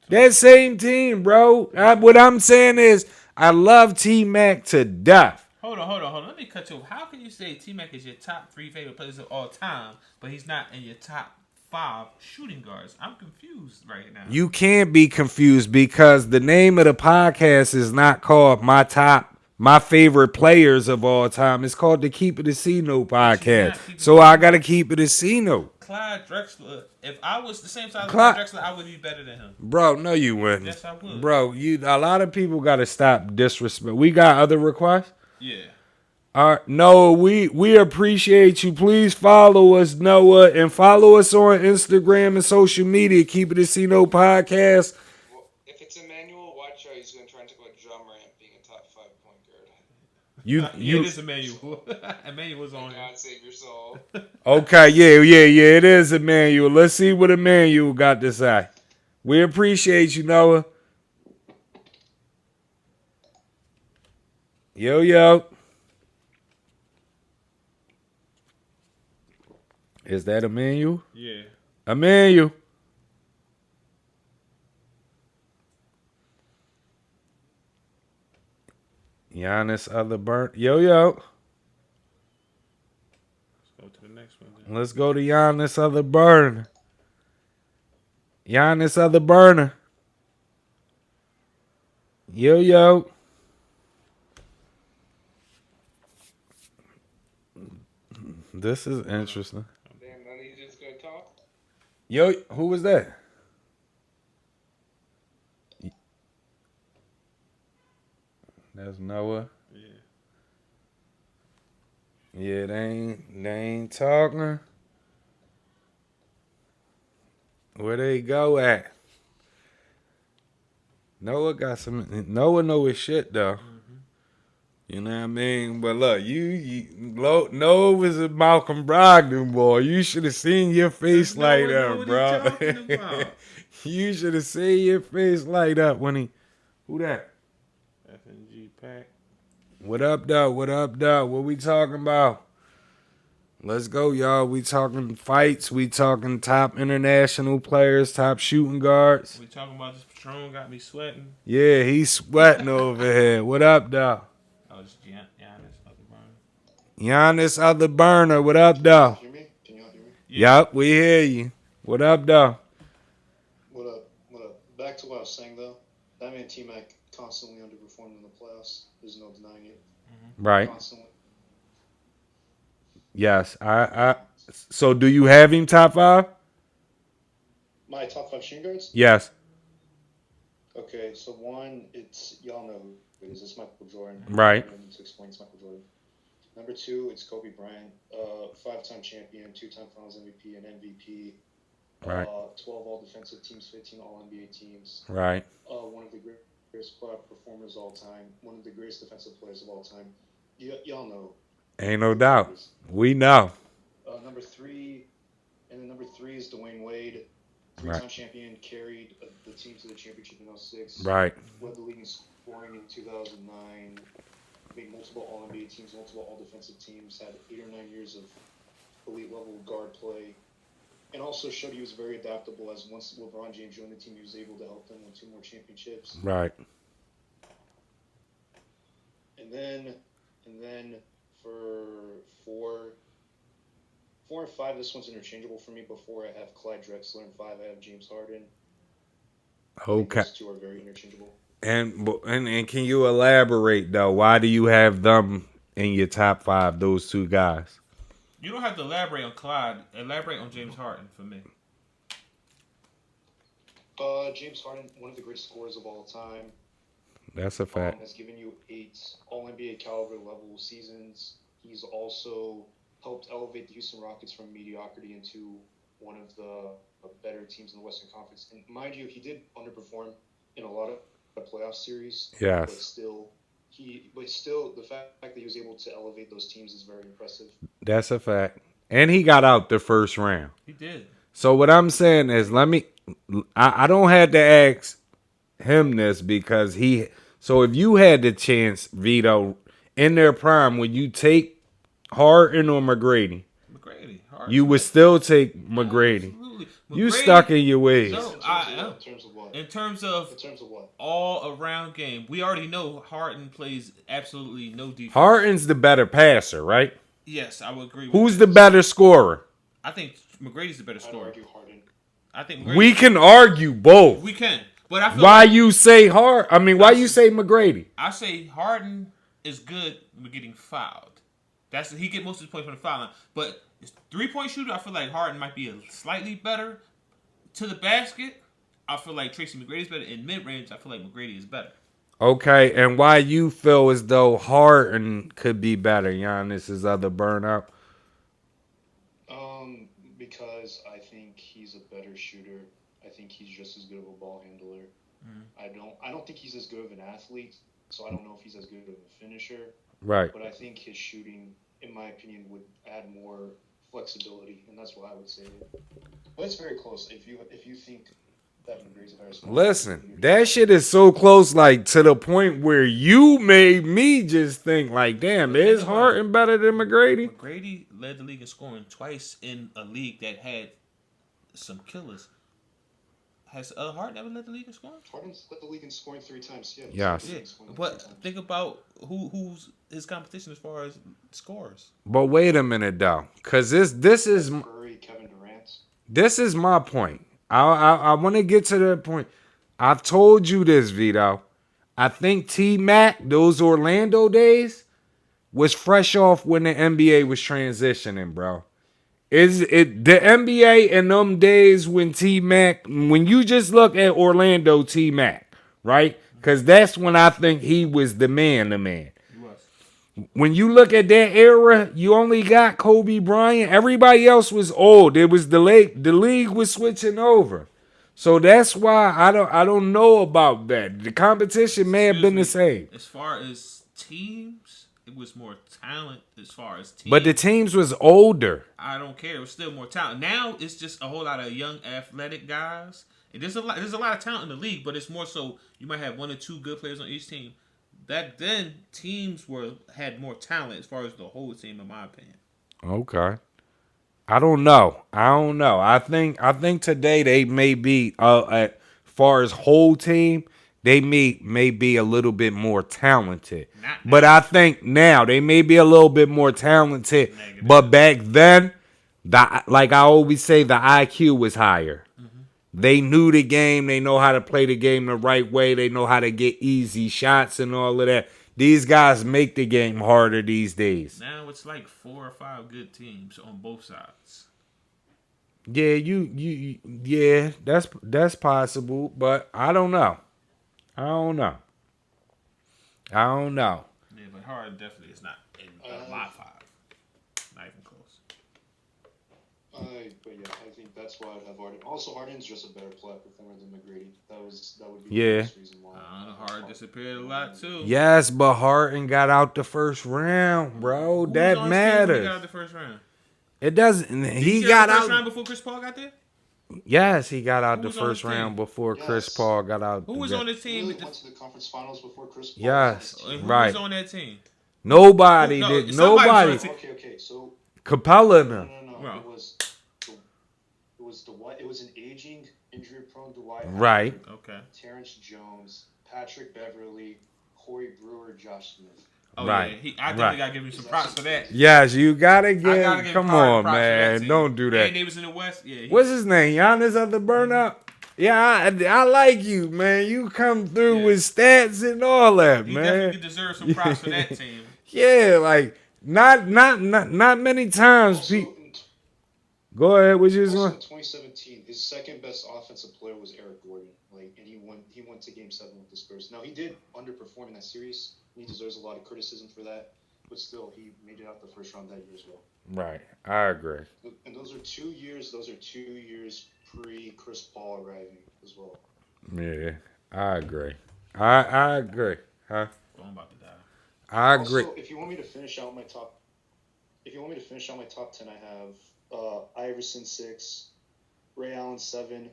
That same team, bro. What I'm saying is, I love T-Mac to death. Hold on. Let me cut you off. How can you say T-Mac is your top 3 favorite players of all time, but he's not in your top 5 shooting guards? I'm confused right now. You can't be confused because the name of the podcast is not called my favorite players of all time. It's called the Keep It a C-Note podcast. So I got to keep it a C-Note. Clyde Drexler, if I was the same size as Clyde Drexler, I would be better than him. Bro, no you wouldn't. Yes, I would. Bro, a lot of people got to stop disrespect. We got other requests? Yeah. All right, Noah, we appreciate you. Please follow us, Noah, and follow us on Instagram and social media. Keep It a C-Note podcast. Well, if it's Emmanuel, watch out. He's going to try and talk about John Morant being a top 5 point guard. It is Emmanuel. Emmanuel's on here. God save your soul. Okay, yeah, it is Emmanuel. Let's see what Emmanuel got to say. We appreciate you, Noah. Yo. Is that Emmanuel? Yeah. Emmanuel. Giannis other burn. Yo. Let's go to the next one then. Let's go to Giannis other burner. Giannis other burner. Yo. This is interesting. Damn, none of you just going to talk? Yo, who was that? That's Noah. Yeah, they ain't talking. Where they go at? Noah know his shit though. You know what I mean? But look, Noah was a Malcolm Brogdon boy. You should have seen your face light up, bro. You should have seen your face light up when he. Who that? FNG Pack. What up, though? What we talking about? Let's go, y'all. We talking fights. We talking top international players, top shooting guards. We talking about this Patron got me sweating. Yeah, he's sweating over here. What up, though? Oh, it's Giannis, other burner. Giannis, other burner. What up, though? Can y'all hear me? Yeah. Yup, we hear you. What up, though? What up? Back to what I was saying, though. That man T-Mac constantly underperformed in the playoffs. There's no denying it. Right. Constantly. Yes. So do you have him top 5? My top 5 shooting guards? Yes. Okay, so one, y'all know who it is. It's Michael Jordan. Right. I need to explain it's Michael Jordan. Number 2, it's Kobe Bryant, 5-time champion, 2-time Finals MVP, and MVP. Right. 12 all-defensive teams, 15 all-NBA teams. Right. One of the greatest playoff performers of all time. One of the greatest defensive players of all time. Y'all know. Ain't no doubt. We know. Number 3 is Dwyane Wade, 3-time champion, carried the team to the championship in 2006. Right. Led the league in scoring in 2009. Made multiple All-NBA teams, multiple All-Defensive teams. Had 8 or 9 years of elite-level guard play. And also showed he was very adaptable, as once LeBron James joined the team, he was able to help them win 2 more championships. Right. And then for 4 and 5, this one's interchangeable for me. Before I have Clyde Drexler, and 5 I have James Harden. Okay. Those 2 are very interchangeable. And can you elaborate though? Why do you have them in your top 5? Those 2 guys. You don't have to elaborate on Clyde. Elaborate on James Harden for me. James Harden, one of the greatest scorers of all time, That's a fact. has given you 8 All-NBA caliber level seasons. He's also helped elevate the Houston Rockets from mediocrity into one of the better teams in the Western Conference. And mind you, he did underperform in a lot of playoff series. Yes. But still, the fact that he was able to elevate those teams is very impressive. That's a fact. And he got out the first round. He did. So what I'm saying is, I don't have to ask him this because so if you had the chance, Vito, in their prime, would you take Harden or McGrady? McGrady. Harden. You would still take McGrady. Absolutely. You McGrady- stuck in your ways. No, In terms of what? In terms of In terms of what? all around game, we already know Harden plays absolutely no defense. Harden's the better passer, right? Yes, I would agree with Who's that. the better scorer? I think McGrady's the better I'd scorer. argue Harden. I think McGrady, We can argue both. we can. But I feel Why like you say why you say McGrady? I say Harden is good with getting fouled. He get most of his points from the foul line. But 3-point shooter, I feel like Harden might be slightly better. To the basket, I feel like Tracy McGrady's better. In mid range, I feel like McGrady is better. Okay, and why you feel as though Harden could be better? Giannis' other burnout. Because I think he's a better shooter. I think he's just as good of a ball handler. I don't think he's as good of an athlete, so I don't know if he's as good of a finisher. Right. But I think his shooting, in my opinion, would add more flexibility, and that's why I would say it. But it's very close. If you think that McGrady's a better scorer, Listen, that shit is so close, like to the point where you made me just think, like, damn, is Harden better than McGrady? McGrady led the league in scoring twice in a league that had some killers. Has Harden ever led the league in scoring? Harden's led the league in scoring 3 times. Yeah. Yes. Yeah, but think about who's his competition as far as scores. But wait a minute though, because this is Curry, Kevin Durant. this is my point. I want to get to that point. I've told you this, Vito. I think T-Mac, those Orlando days, was fresh off when the NBA was transitioning, bro. Is it the NBA in them days when T-Mac, when you just look at Orlando T-Mac, right? Because that's when I think he was the man. He was. When you look at that era, you only got Kobe Bryant. Everybody else was old. It was the league was switching over. So that's why I don't know about that. The competition may have been the same. As far as teams, it was more talent as far as teams. But the teams was older. I don't care. It was still more talent. Now it's just a whole lot of young athletic guys. And there's a lot of talent in the league, but it's more so you might have 1 or 2 good players on each team. Back then, teams had more talent as far as the whole team, in my opinion. Okay. I don't know. I think today they may be as far as whole team, they may be a little bit more talented. But I think now they may be a little bit more talented. Negative. But back then, like I always say, the IQ was higher. They knew the game. They know how to play the game the right way. They know how to get easy shots and all of that. These guys make the game harder these days. Now it's like 4 or 5 good teams on both sides. Yeah, yeah, that's possible, but I don't know. Yeah, but Harden definitely is not in the top 5. Not even close. But yeah, I think that's why I'd have Harden. Also, Harden's just a better playoff performer than McGrady. That would be Yeah. the biggest reason why. Harden disappeared a lot too. Yes, but Harden got out the first round, bro. Who was That on his team when he matters. got out the first round. It doesn't. Did He get got out the first out. round before Chris Paul got there. Yes, he got out Who the was on first his team? round before Chris Yes. Paul got out. Who was on his team? Really went to the conference finals before Chris Paul. Yes. Who Right. was on that team? Nobody No, did. somebody Nobody. was on the Okay. So Capella and no. them. Wow. It was an aging, injury-prone Dwyane Right. Wade, Okay. Terrence Jones, Patrick Beverly, Corey Brewer, Josh Smith. Oh Right. yeah, I definitely gotta give him some props for that. Yes, you gotta I get. gotta give Come Harden on, props for that man. team. Don't do that. And they was in the West. Yeah. What's his name? Giannis of the burnout. Yeah, I like you, man. You come through Yeah. with stats and all that, He man. definitely deserves some props for that team. Yeah, like not many times. Also, Go ahead. What you was Also going? in 2017, his second best offensive player was Eric Gordon. Like, and he went to Game 7 with the Spurs. Now he did underperform in that series. He deserves a lot of criticism for that, but still, he made it out the first round that year as well. Right. I agree. And those are 2 years. Those are 2 years pre Chris Paul arriving as well. Yeah. I agree. I agree. Huh? I'm about to die. I agree. Also, if you want me to finish out my top 10, I have Iverson 6, Ray Allen 7,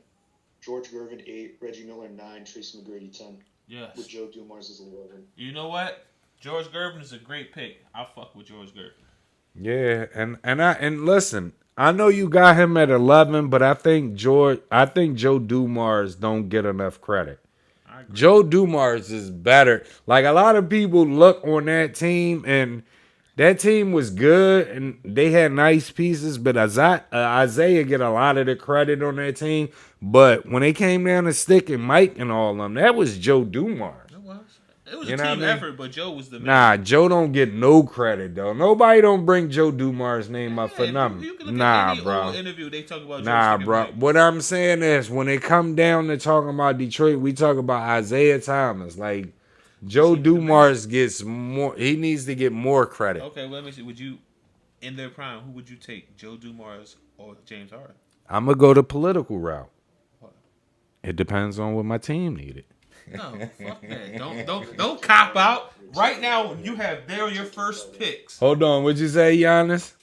George Gervin 8, Reggie Miller 9, Tracy McGrady 10, Yes. with Joe Dumars as 11. You know what? George Gervin is a great pick. I fuck with George Gervin. Yeah, and listen, I know you got him at 11, but I think Joe Dumars don't get enough credit. I agree. Joe Dumars is better. Like a lot of people look on that team, and that team was good, and they had nice pieces. But Isaiah get a lot of the credit on that team. But when they came down to Stick and Mike and all of them, that was Joe Dumars. It was You a know what I team mean? effort, but Joe was the man. Nah, Joe don't get no credit though. Nobody don't bring Joe Dumars' name up for Hey, nothing. you can look Nah, at any bro. old interview. They talk about Nah, Joe bro. What I'm saying is, when it come down to talking about Detroit, we talk about Isaiah Thomas. Like Joe Dumars gets more. He needs to get more credit. Okay, well, let me see. Would you, in their prime, who would you take, Joe Dumars or James Harden? I'm gonna go the political route. What? It depends on what my team needed. No, fuck that. Don't cop out. Right now, you have there your first picks. Hold on, what'd you say, Giannis?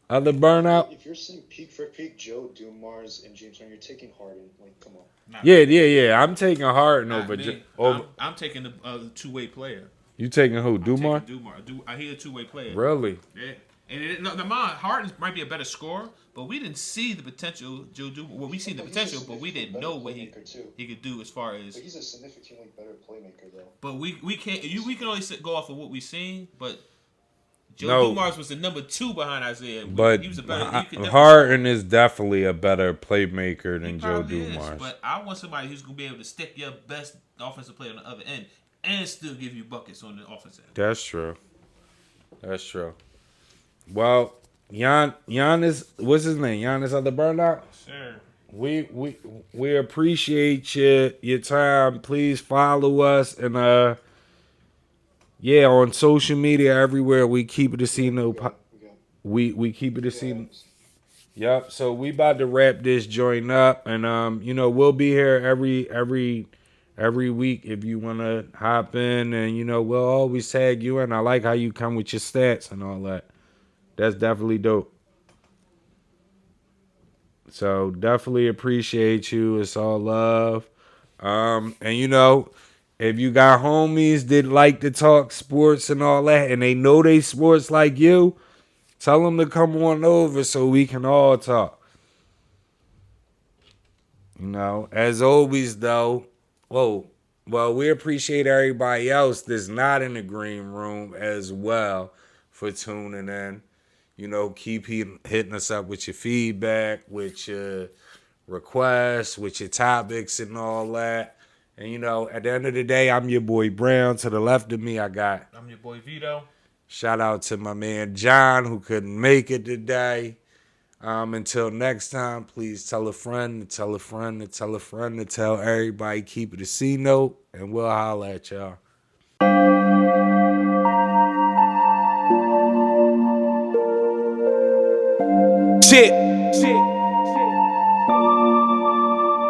Other burnout? If you're saying peak for peak, Joe Dumars and James Harden, you're taking Harden. Like, come on. Yeah. I'm taking Harden Not over. me. I'm taking the two-way player. You taking who? Dumars? Dumars. He's a two-way player. Really? Yeah. And Harden might be a better scorer, but we didn't see the potential Joe Dumars. Well, we seen the potential, but we didn't know what he could do as far as. But he's a significantly better playmaker, though. But we can't. We can only go off of what we seen. But Joe Dumars was the number 2 behind Isaiah. But he was a better. Harden is definitely a better playmaker than Joe Dumars. But I want somebody who's gonna be able to stick your best offensive player on the other end and still give you buckets on the offensive end. That's true. Well, Giannis, what's his name? Giannis of the burnout. Sure. We appreciate your time. Please follow us and on social media everywhere. We keep it a scene. We keep it a scene. Yep. So we about to wrap this joint up, and we'll be here every week if you want to hop in, and we'll always tag you in. I like how you come with your stats and all that. That's definitely dope. So definitely appreciate you. It's all love. And if you got homies that like to talk sports and all that, and they know they sports like you, tell them to come on over so we can all talk. As always though, we appreciate everybody else that's not in the green room as well for tuning in. Keep hitting us up with your feedback, with your requests, with your topics and all that. And, at the end of the day, I'm your boy Brown. To the left of me, I'm your boy Vito. Shout out to my man John, who couldn't make it today. Until next time, please tell a friend to tell a friend to tell a friend to tell everybody. Keep it a C note, and we'll holler at y'all. Shit.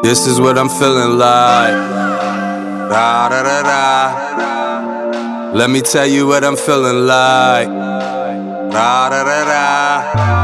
This is what I'm feeling like. Da da da da. Let me tell you what I'm feeling like. Da da da da.